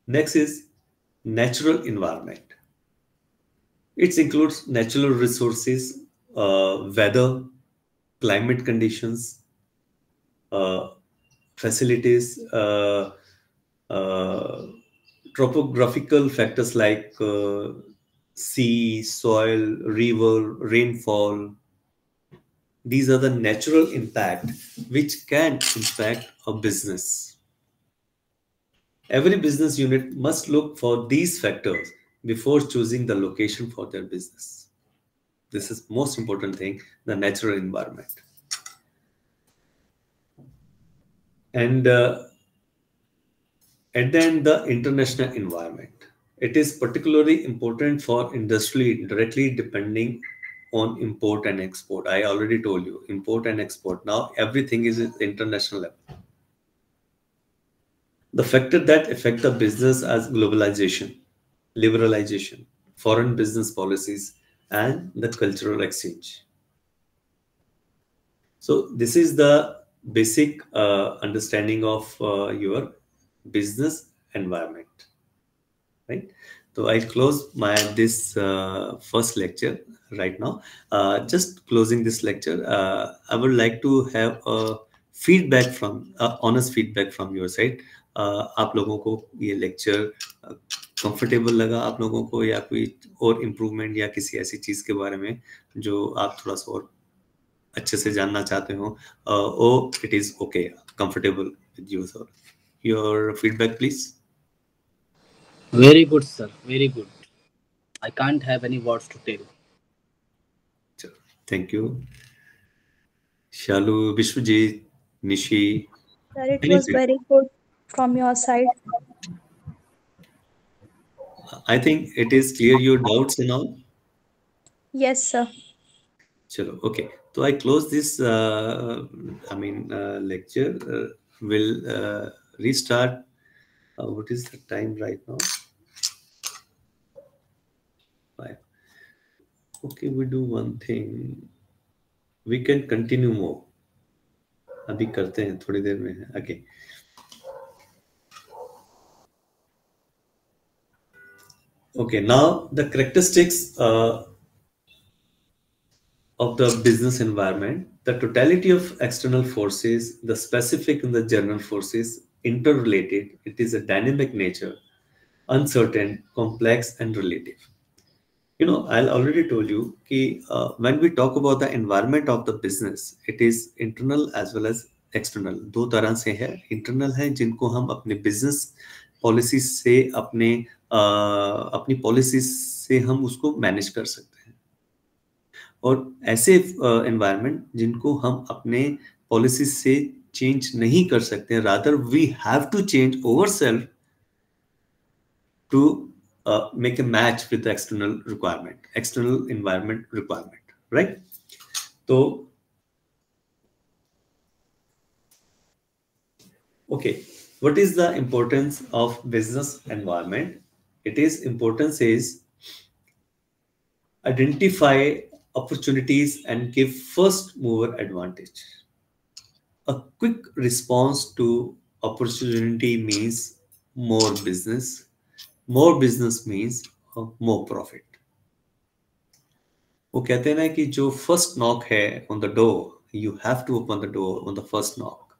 Next is natural environment. It includes natural resources, weather, climate conditions, facilities, topographical factors like sea, soil, river, rainfall. These are the natural impact which can impact a business. Every business unit must look for these factors before choosing the location for their business. This is most important thing, the natural environment. And at the end, the international environment. It is particularly important for industry directly depending on import and export. I already told you, import and export. Now everything is at international level. The factor that affect the business as globalization, liberalization, foreign business policies, and the cultural exchange. So this is the basic understanding of your business environment, right? So I close my this first lecture right now. Just closing this lecture, I would like to have a feedback from honest feedback from your side. आप लोगों को ये lecture comfortable लगा आप लोगों को, या कोई और इम्प्रूवमेंट या किसी ऐसी चीज के बारे में जो आप थोड़ा सा और अच्छे से जानना चाहते हो, oh it is okay comfortable with you sir? Your feedback please. Very good, sir. Very good. I can't have any words to tell. Thank you. Shalu, Vishwajit, Nishi. Sir, it was very good from your side. I think it is clear your doubts and all. Yes, sir. Chalo, okay. So I close this, lecture. We'll restart. What is the time right now? 5. Okay, we do one thing. We can continue more. अभी करते हैं थोड़ी देर में. Okay. Okay, now the characteristics of the business environment, the totality of external forces, the specific and the general forces, interrelated. It is a dynamic nature, uncertain, complex, and relative. You know, I already told you that when we talk about the environment of the business, it is internal as well as external. दो तरह से है. Internal है जिनको हम अपने business policies से अपनी policies से हम उसको manage कर सकते हैं. और ऐसे environment जिनको हम अपने policies से change नहीं कर सकते. Rather, we have to change ourselves to make a match with the external requirement, external environment requirement, right? So, okay, what is the importance of business environment? It is importance is identify opportunities and give first mover advantage. A quick response to opportunity means more business. More business means more profit. वो कहते हैं ना कि जो first knock है on the door, you have to open the door on the first knock.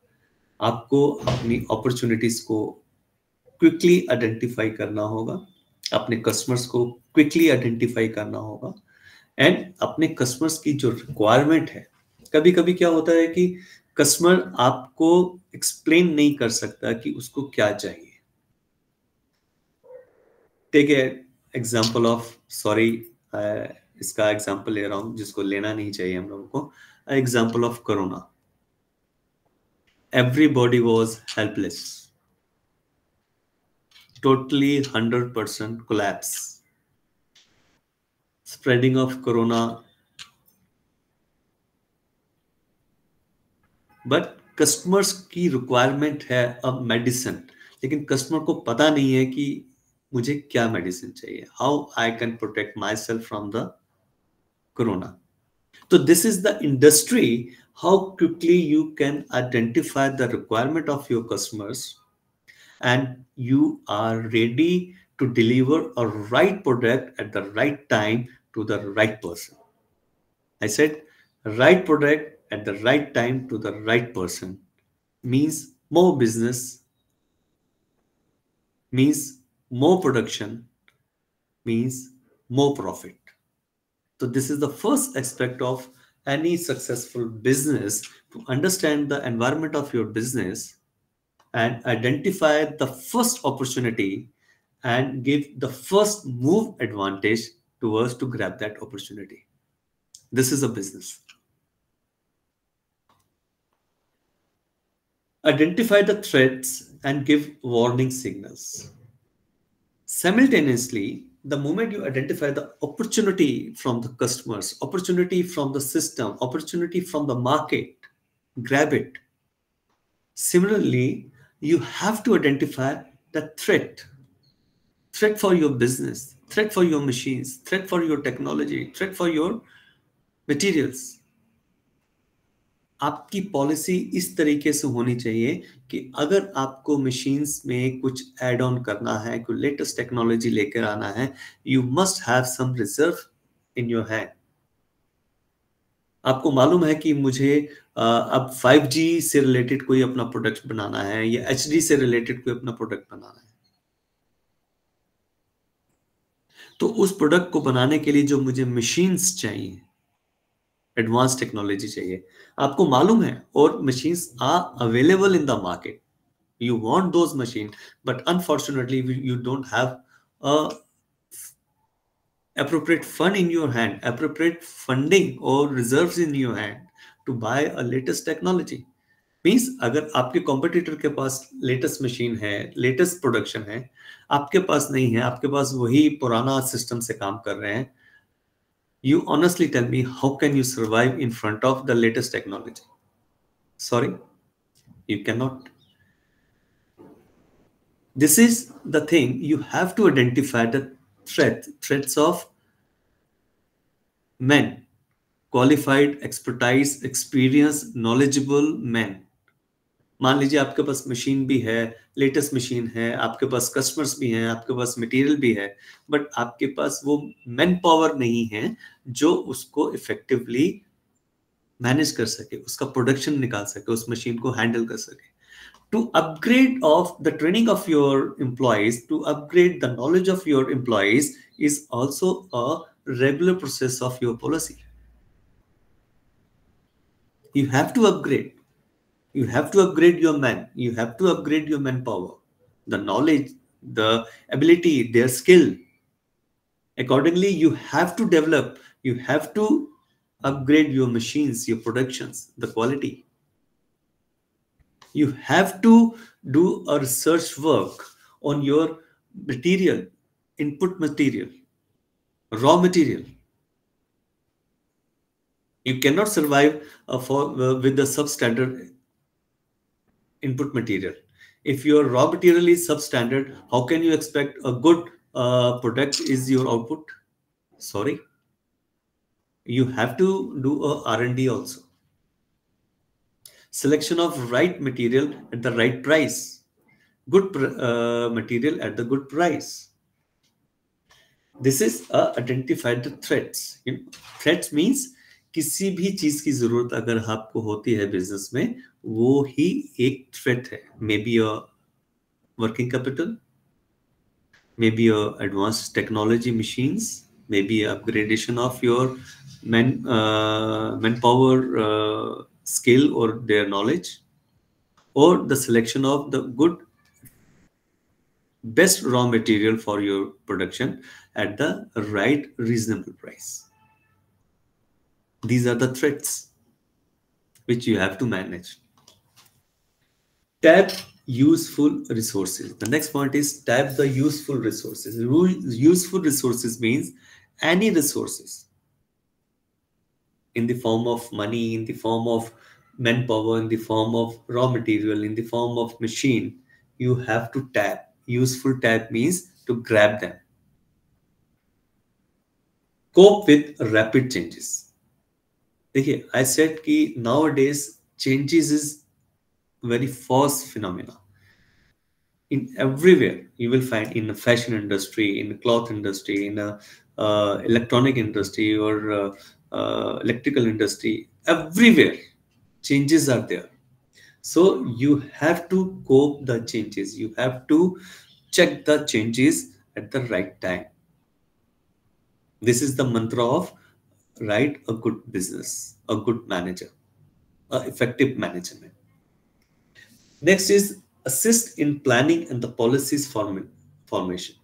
आपको अपनी opportunities को क्विकली आइडेंटिफाई करना होगा, अपने कस्टमर्स को क्विकली आइडेंटिफाई करना होगा, एंड अपने कस्टमर्स की जो रिक्वायरमेंट है. कभी कभी क्या होता है कि कस्टमर आपको एक्सप्लेन नहीं कर सकता कि उसको क्या चाहिए. टेक एग्जाम्पल ऑफ, सॉरी इसका एग्जाम्पल ले रहा हूं जिसको लेना नहीं चाहिए हम लोगों को. Example of corona. Everybody was helpless, totally 100% collapse. Spreading of corona, but customers की रिक्वायरमेंट है अब मेडिसिन, लेकिन कस्टमर को पता नहीं है कि मुझे क्या मेडिसिन चाहिए. How I can protect my self from the corona. So this is the industry, how quickly you can identify the requirement of your customers and you are ready to deliver a right product at the right time to the right person. I said right product at the right time to the right person means more business, means more production means more profit. So this is the first aspect of any successful business, to understand the environment of your business and identify the first opportunity and give the first move advantage towards to grab that opportunity. This is a business. Identify the threats and give warning signals. Simultaneously, the moment you identify the opportunity from the customers, opportunity from the system, opportunity from the market, grab it. Similarly, you have to identify the threat for your business, threat for your machines, threat for your technology, threat for your materials. आपकी policy इस तरीके से होनी चाहिए कि अगर आपको machines में कुछ ऐड ऑन करना है, कोई लेटेस्ट टेक्नोलॉजी लेकर आना है, you must have some reserve in your hand. आपको मालूम है कि मुझे अब 5G से रिलेटेड कोई अपना प्रोडक्ट बनाना है या HD से रिलेटेड कोई अपना प्रोडक्ट बनाना है, तो उस प्रोडक्ट को बनाने के लिए जो मुझे मशीन्स चाहिए, एडवांस टेक्नोलॉजी चाहिए, आपको मालूम है, और machines are available in the market. You want those machines, but unfortunately you don't have a appropriate fund in your hand, appropriate funding or reserves in your hand to buy a latest technology. Means अगर आपके competitor के पास latest machine है, latest production है, आपके पास नहीं है, आपके पास वही पुराना system से काम कर रहे हैं, you honestly tell me, how can you survive in front of the latest technology? Sorry, you cannot. This is the thing, you have to identify the threats of men, qualified, expertise, experience, knowledgeable men. मान लीजिए आपके पास machine भी है, latest machine है, आपके पास customers भी हैं, आपके पास मटेरियल भी है, बट आपके पास वो मैन पावर नहीं है जो उसको इफेक्टिवली मैनेज कर सके, उसका प्रोडक्शन निकाल सके, उस मशीन को हैंडल कर सके. To upgrade of the training of your employees, to upgrade the knowledge of your employees is also a regular process of your policy. You have to upgrade. You have to upgrade your men. You have to upgrade your manpower, the knowledge, the ability, their skill. Accordingly, you have to develop. You have to upgrade your machines, your productions, the quality. You have to do a research work on your material, input material, raw material. You cannot survive with the substandard input material. If your raw material is substandard, how can you expect a good product is your output? Sorry. You have to do a R&D also. Selection of right material at the right price. Good material at the good price. This is identify the threats. Threats means किसी भी चीज की जरूरत अगर आपको होती है business में, वो ही एक थ्रेट है. May be a working capital, may be a advanced technology machines, may be upgradation of your manpower skill or their knowledge, or the selection of the good best raw material for your production at the right reasonable price. These are the threats which you have to manage. Tap useful resources. The next point is tap the useful resources. Useful resources means any resources in the form of money, in the form of manpower, in the form of raw material, in the form of machine, you have to tap. Useful tap means to grab them. Cope with rapid changes. देखिए, I said कि nowadays changes is very fast phenomena. In everywhere you will find, in the fashion industry, in the cloth industry, in the electronic industry, or electrical industry, everywhere changes are there. So you have to cope the changes. You have to check the changes at the right time. This is the mantra of write a good business, a good manager, effective management. Next is assist in planning and the policies formation.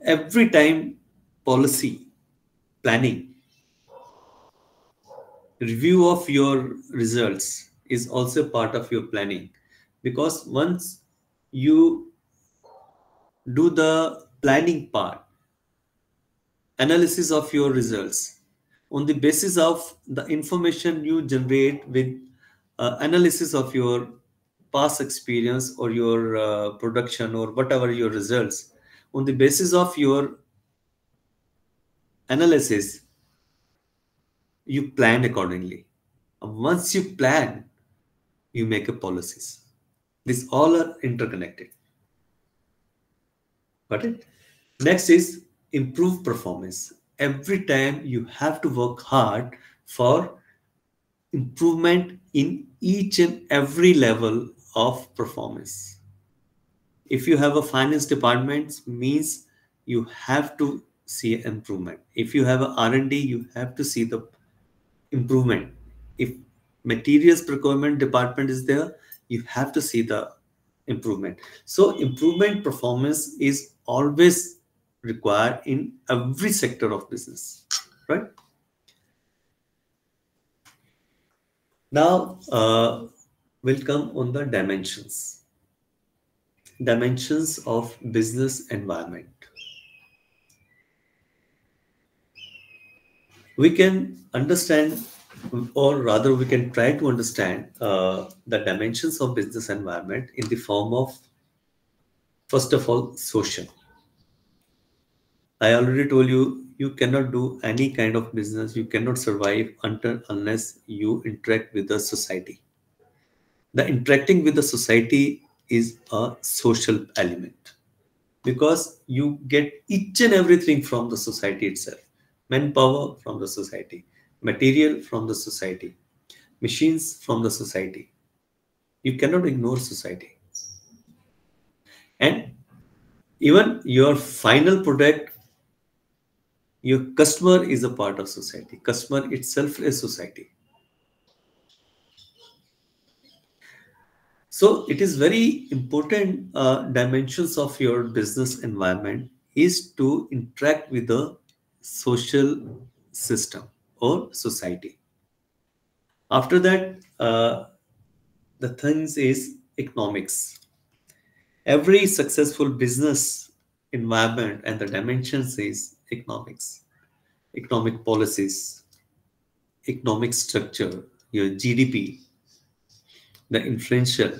Every time policy planning, review of your results is also part of your planning, because once you do the planning part, analysis of your results, on the basis of the information you generate with analysis of your past experience or your production or whatever your results, on the basis of your analysis, you plan accordingly. Once you plan, you make a policies. These all are interconnected. Got it? Next is improve performance. Every time you have to work hard for improvement in each and every level of performance. If you have a finance department, means you have to see improvement. If you have a R&D, you have to see the improvement. If materials procurement department is there, you have to see the improvement. So improvement performance is always required in every sector of business, right? Now we'll come on the dimensions of business environment. We can understand, or rather we can try to understand the dimensions of business environment in the form of, first of all, social. I already told you, you cannot do any kind of business, you cannot survive unless you interact with the society. The interacting with the society is a social element, because you get each and everything from the society itself. Manpower from the society, material from the society, machines from the society. You cannot ignore society. And even your final product, your customer is a part of society. Customer itself is society. So it is very important dimensions of your business environment is to interact with the social system or society. After that, the things is economics. Every successful business environment and the dimensions is economics, economic policies, economic structure, your GDP, the influential.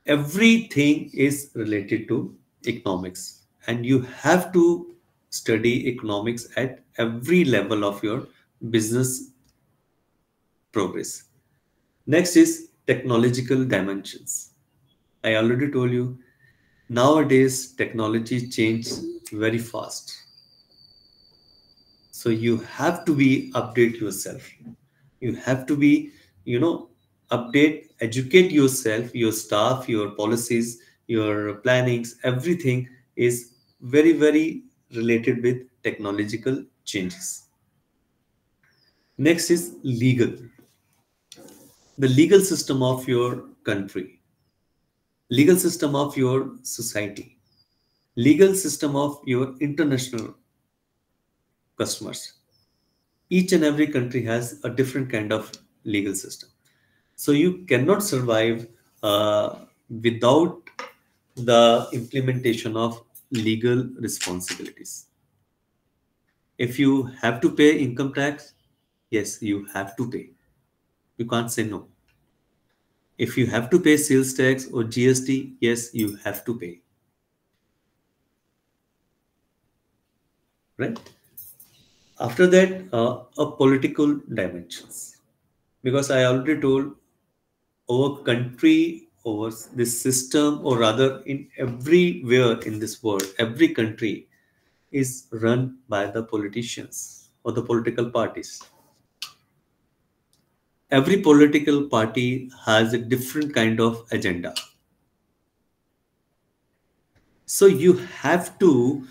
Everything is related to economics, and you have to study economics at every level of your business progress. Next is technological dimensions. I already told you, nowadays technology changes very fast. So you have to be update yourself. You have to be, update, educate yourself, your staff, your policies, your plannings, everything is very, very related with technological changes. Next is legal. The legal system of your country, legal system of your society, legal system of your international customers. Each and every country has a different kind of legal system. So you cannot survive without the implementation of legal responsibilities. If you have to pay income tax, yes, you have to pay. You can't say no. If you have to pay sales tax or GST, yes, you have to pay. Right? After that, a political dimensions. Because I already told, our country, over this system, or rather in everywhere in this world, every country is run by the politicians or the political parties. Every political party has a different kind of agenda. So you have to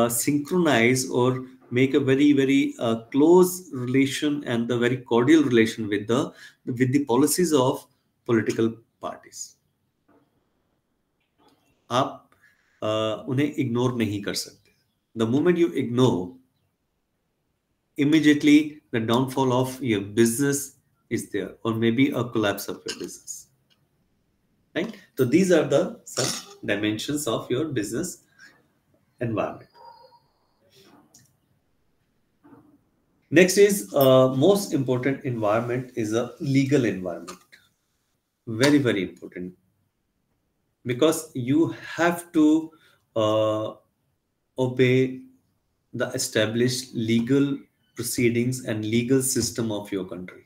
synchronize or make a very close relation and the very cordial relation with the policies of political parties. आप उन्हें ignore नहीं कर सकते. The moment you ignore, immediately the downfall of your business is there, or maybe a collapse of your business. Right? So these are the some dimensions of your business environment. Next is most important environment is a legal environment. Very important, because you have to obey the established legal proceedings and legal system of your country.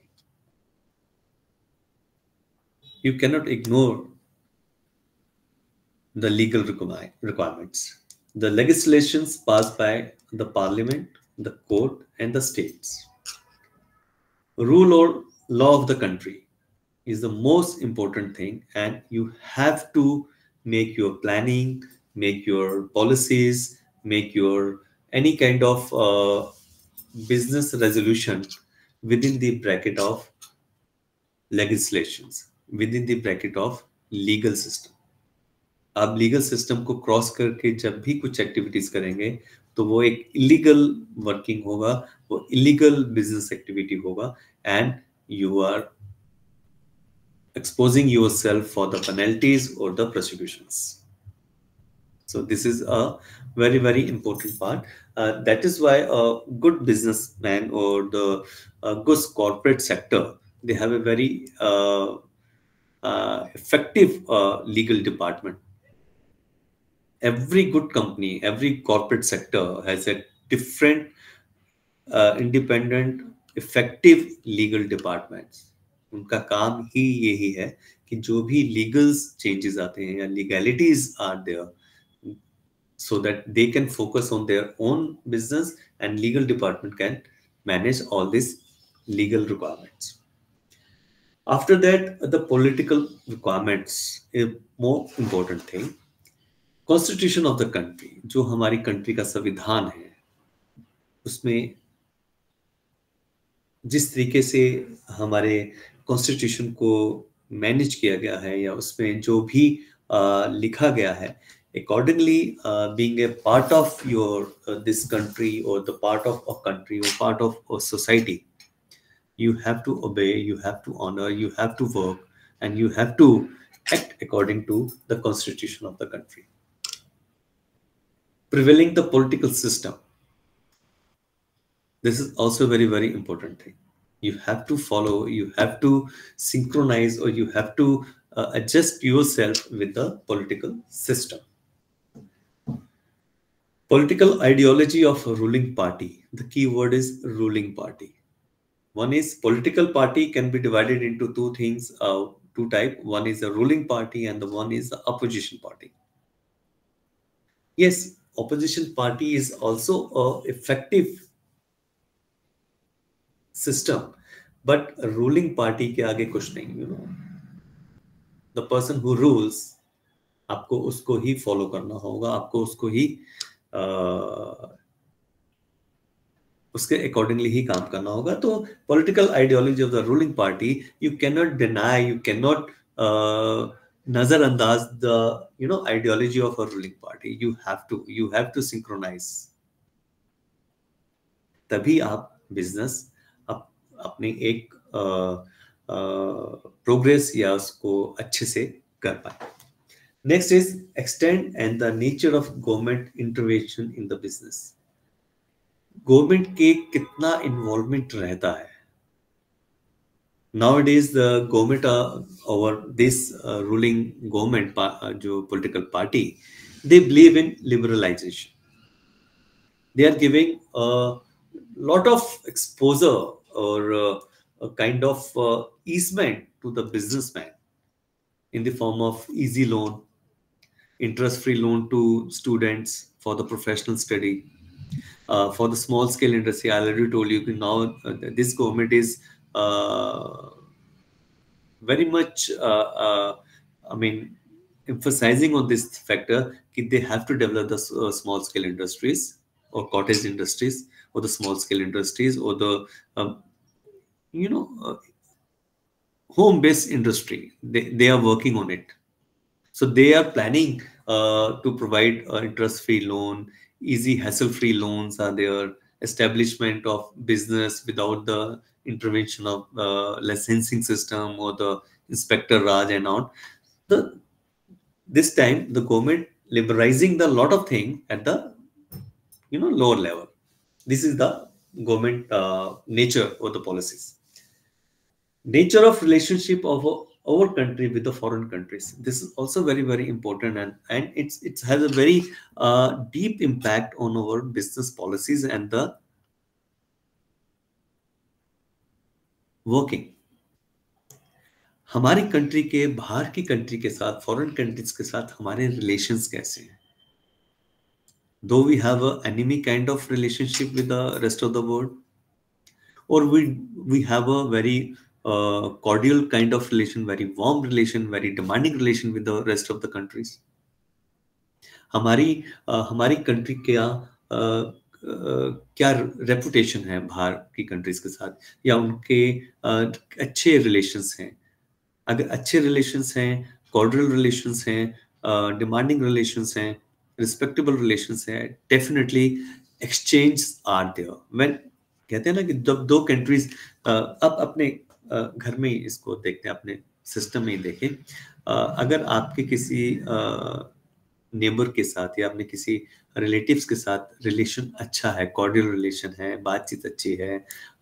You cannot ignore the legal requirements. The legislations passed by the parliament, the court, and the states. Rule or law of the country is the most important thing, and you have to make your planning, make your policies, make your any kind of business resolution within the bracket of legislations, within the bracket of legal system. आप legal system को cross करके जब भी कुछ activities करेंगे तो वो एक इलीगल वर्किंग होगा, वो इलीगल बिजनेस एक्टिविटी होगा, and you are exposing yourself for the penalties or the prosecutions. So this is a very important part. That is why a good businessman or the good corporate sector, they have a very effective legal department. Every good company, every corporate sector has a different independent effective legal departments. उनका काम ही यही है कि जो भी legal changes आते हैं या legalities are there, so that they can focus on their own business and legal department can manage all these legal requirements. After that, the political requirements, a more important thing. Constitution of the country, जो हमारी country का संविधान है, उसमें जिस तरीके से हमारे कॉन्स्टिट्यूशन को मैनेज किया गया है या उसमें जो भी लिखा गया है, accordingly being a part of your this country or the part of a country or part of a society, you have to obey, you have to honor, you have to work, and you have to act according to the constitution of the country. Prevailing the political system, this is also a very important thing. You have to follow, you have to synchronize, or you have to adjust yourself with the political system. Political ideology of a ruling party. The key word is ruling party. One is political party can be divided into two things, two types. One is a ruling party and the one is the opposition party. Yes, opposition party is also a effective system, but a ruling party के आगे कुछ नहीं, you know. The person who rules, आपको उसको ही follow करना होगा, आपको उसको ही उसके accordingly ही काम करना होगा. तो political ideology of the ruling party, you cannot deny, you cannot नजरअंदाज the ideology of a ruling party. You have to synchronize. तभी आप business अपने एक प्रोग्रेस या उसको अच्छे से कर पाए. Next is extend and the nature of government intervention in the business. Government के कितना इन्वॉल्वमेंट रहता है. Nowadays the government over this ruling government जो political party, they believe in liberalization. They are giving a lot of exposure or a kind of easement to the businessman in the form of easy loan, interest-free loan to students for the professional study. For the small scale industry, I already told you now this government is very much emphasizing on this factor that they have to develop the small scale industries or cottage industries or the small scale industries or the you know home based industry. They are working on it. So they are planning to provide interest free loan, easy hassle free loans are there, establishment of business without the intervention of licensing system or the inspector raj and all. This time the government liberalizing the lot of thing at the lower level. This is the government nature of the policies, nature of relationship of our country with the foreign countries. This is also very very important, and it has a very deep impact on our business policies and the working. हमारी country के बाहर की country के साथ, foreign countries के साथ हमारे relations कैसे हैं? Though we have a enemy kind of relationship with the rest of the world, or we have a very cordial kind of relation, very warm relation, very demanding relation with the rest of the countries. हमारी country क्या reputation है बाहर की countries के साथ, या उनके अच्छे रिलेशंस हैं? अगर अच्छे रिलेशंस हैं, कॉर्डियल रिलेशंस हैं, डिमांडिंग रिलेशंस हैं, रिस्पेक्टेबल रिलेशंस हैं, definitely exchange are there. When कहते हैं ना कि जब दो कंट्रीज, अब अपने घर में इसको देखते हैं, अपने सिस्टम में ही देखें, अगर आपके किसी नेबर के साथ या अपने किसी रिलेटिव्स के साथ रिलेशन अच्छा है, कॉर्डियल रिलेशन है, बातचीत अच्छी है,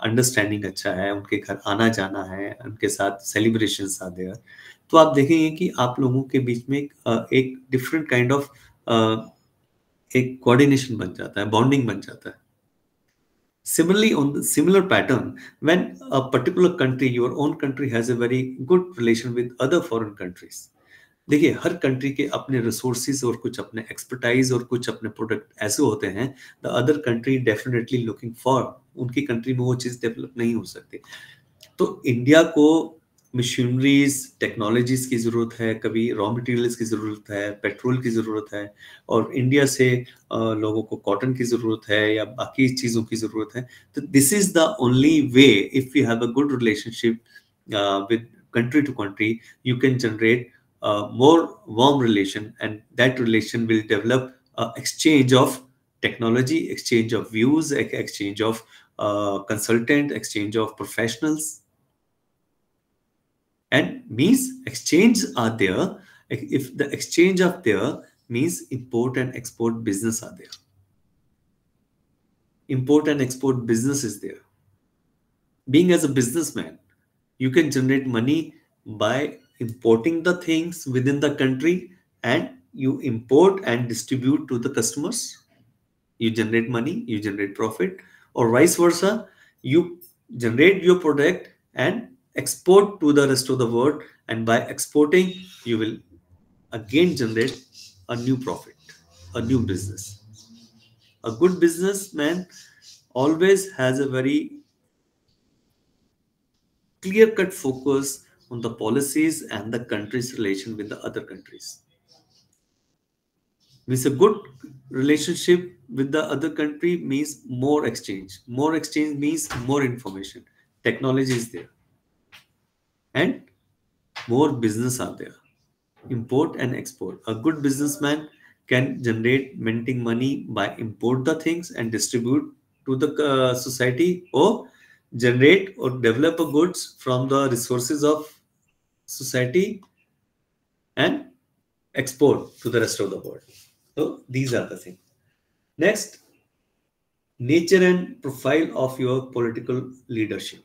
अंडरस्टैंडिंग अच्छा है, उनके घर आना जाना है, उनके साथ सेलिब्रेशंस आते हैं, तो आप देखेंगे कि आप लोगों के बीच में एक डिफरेंट काइंड ऑफ एक कोऑर्डिनेशन बन जाता है, बॉन्डिंग बन जाता है. Similarly, on the similar pattern, when a particular country, your own country, has a very good relation with other foreign countries. देखिए, हर कंट्री के अपने रिसोर्सेज और कुछ अपने एक्सपर्टाइज और कुछ अपने प्रोडक्ट ऐसे होते हैं, the other country definitely looking for. उनकी कंट्री में वो चीज़ डेवलप नहीं हो सकती. तो इंडिया को मशीनरीज, टेक्नोलॉजीज की ज़रूरत है, कभी रॉ मटेरियल्स की ज़रूरत है, पेट्रोल की ज़रूरत है, और इंडिया से लोगों को कॉटन की ज़रूरत है या बाकी चीज़ों की ज़रूरत है. तो this is the only way, if you have a good relationship with country to country, you can generate more warm relation, and that relation will develop exchange of technology, exchange of views, exchange of consultant, exchange of professionals, and means exchange are there. If the exchange are there, means import and export business are there. Import and export business is there. Being as a businessman, you can generate money by importing the things within the country, and you import and distribute to the customers. You generate money, you generate profit, or vice versa. You generate your product and export to the rest of the world, and by exporting, you will again generate a new profit, a new business. A good businessman always has a very clear-cut focus on the policies and the country's relation with the other countries. Means a good relationship with the other country means more exchange. More exchange means more information. Technology is there, and more business are there. Import and export. A good businessman can generate minting money by import the things and distribute to the society, or generate or develop a goods from the resources of society and export to the rest of the world. So these are the things. Next, nature and profile of your political leadership.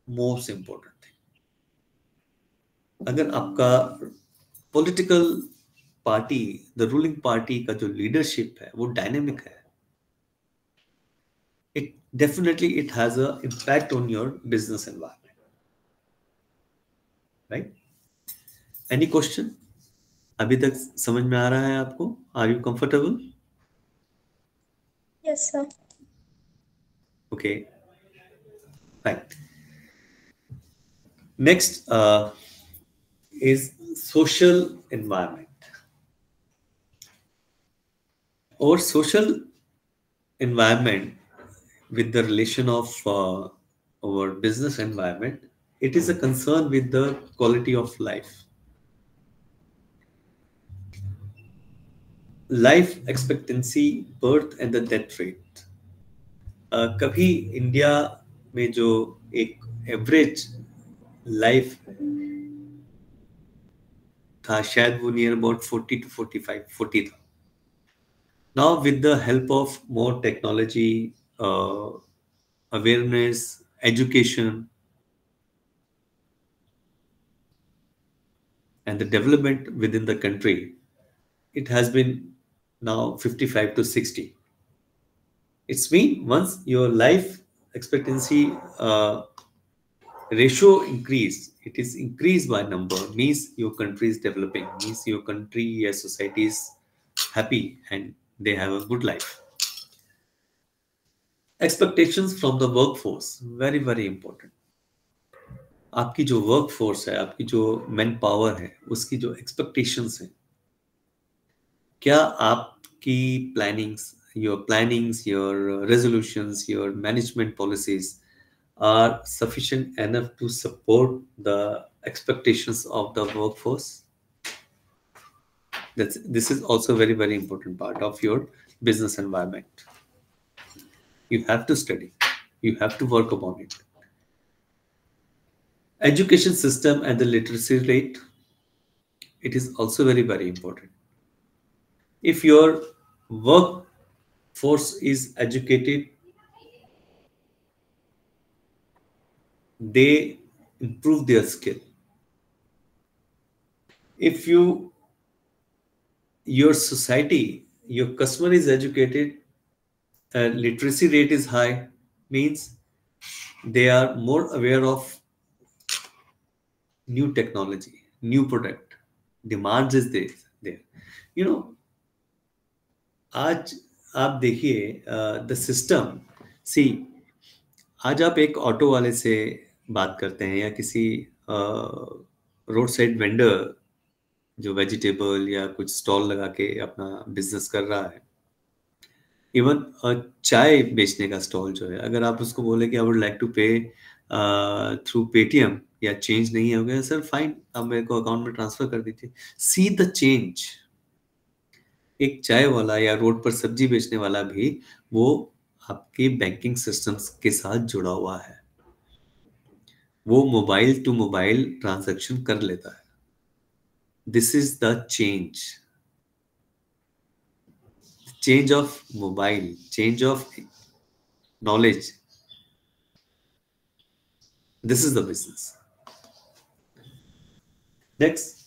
Most important thing. अगर आपका political party, the ruling party का जो leadership है, वो dynamic है, it definitely it has a impact on your business environment. Right? Any question? अभी तक समझ में आ रहा है आपको? Are you comfortable? Yes, sir. Okay. Right. Next is social environment. Our social environment with the relation of our business environment, it is a concern with the quality of life. Life expectancy, birth and the death rate. कभी India में जो एक average life था शायद वो near about 40 to 45 40 था. Now with the help of more technology, awareness, education, and the development within the country, it has been now 55 to 60. It's mean once your life expectancy ratio increase, it is increased by number, means your country is developing, means your country, your society is happy and they have a good life. Expectations from the workforce, very very important. आपकी जो work force है, आपकी जो man power है, उसकी जो expectations हैं, क्या आपकी plannings, your resolutions, your management policies are sufficient enough to support the expectations of the workforce? This is also a very very important part of your business environment. You have to study, you have to work upon it. Education system and the literacy rate, it is also very very important. If your workforce is educated, they improve their skill. If your society, your customer is educated, literacy rate is high, means they are more aware of new technology, new product, demands is there. You know, आज आप देखिए the system, सी आज आप एक auto वाले से बात करते हैं या किसी रोड साइड वेंडर जो वेजिटेबल या कुछ स्टॉल लगा के अपना बिजनेस कर रहा है, इवन चाय बेचने का स्टॉल जो है, अगर आप उसको बोले कि आई वुड लाइक टू पे थ्रू पेटीएम या चेंज नहीं हो गया, सर फाइन, आप मेरे को अकाउंट में ट्रांसफर कर दीजिए. See the change. एक चाय वाला या रोड पर सब्जी बेचने वाला भी वो आपके बैंकिंग सिस्टम्स के साथ जुड़ा हुआ है, वो मोबाइल टू मोबाइल ट्रांजैक्शन कर लेता है. This is the change of mobile, change of knowledge. This is the business. Next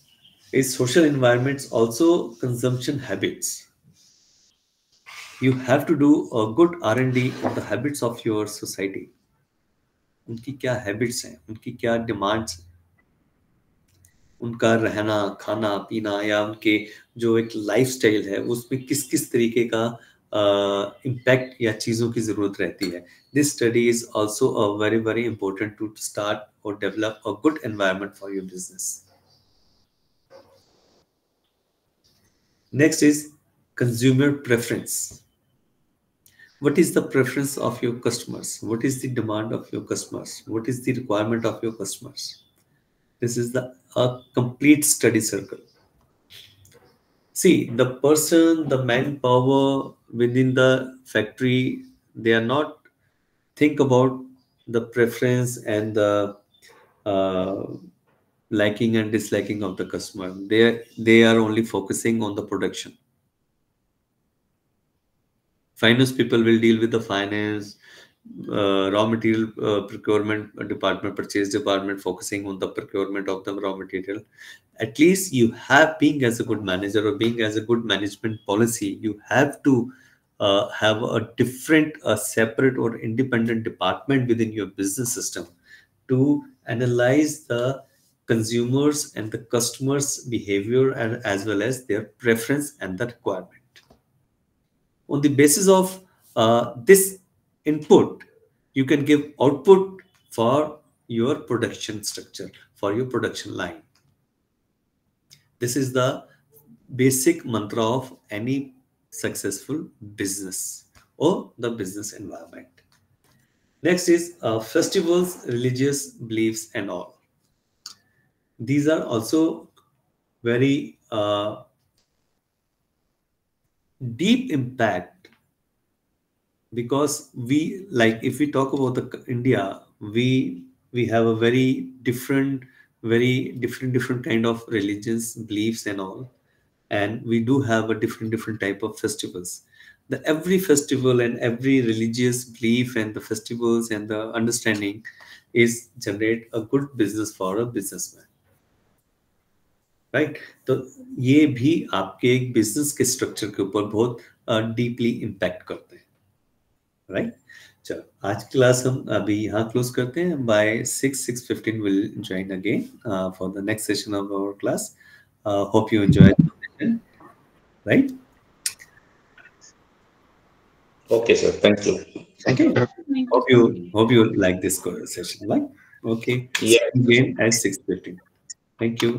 is social environments, also consumption habits. You have to do a good R&D on the habits of your society. उनकी क्या habits हैं, उनकी क्या demands, उनका रहना खाना पीना या उनके जो एक लाइफस्टाइल है उसमें किस किस तरीके का इम्पैक्ट या चीज़ों की ज़रूरत रहती है. This study is also a very very important to start और develop a good environment for your business. Next is consumer preference. What is the preference of your customers? What is the demand of your customers? What is the requirement of your customers? This is a complete study circle. See, the person, the manpower within the factory, they are not think about the preference and the liking and disliking of the customer. They are only focusing on the production. Finance people will deal with the finance, raw material procurement department, purchase department focusing on the procurement of the raw material. At least you have, being as a good manager or being as a good management policy, you have to have a different, separate or independent department within your business system to analyze the consumers and the customers behavior and as well as their preference and the requirement. On the basis of this input, you can give output for your production structure, for your production line. This is the basic mantra of any successful business or the business environment. Next is festivals, religious beliefs, and all. These are also very deep impact, because we, like, if we talk about the India, we have a very different kind of religions, beliefs, and all, and we do have a different type of festivals. The every festival and every religious belief and the festivals and the understanding is generate a good business for a businessman, right तो ये भी आपके एक business के structure के ऊपर बहुत deeply impact करते हैं, राइट। चलो आज क्लास हम अभी यहाँ क्लोज करते हैं। By 6:15 will join again for the next session of our class. Hope you enjoy the session, right. Okay, sir. Thank you. Okay. Hope you like this session, right? Okay. Yeah. Again at 6:15. Thank you.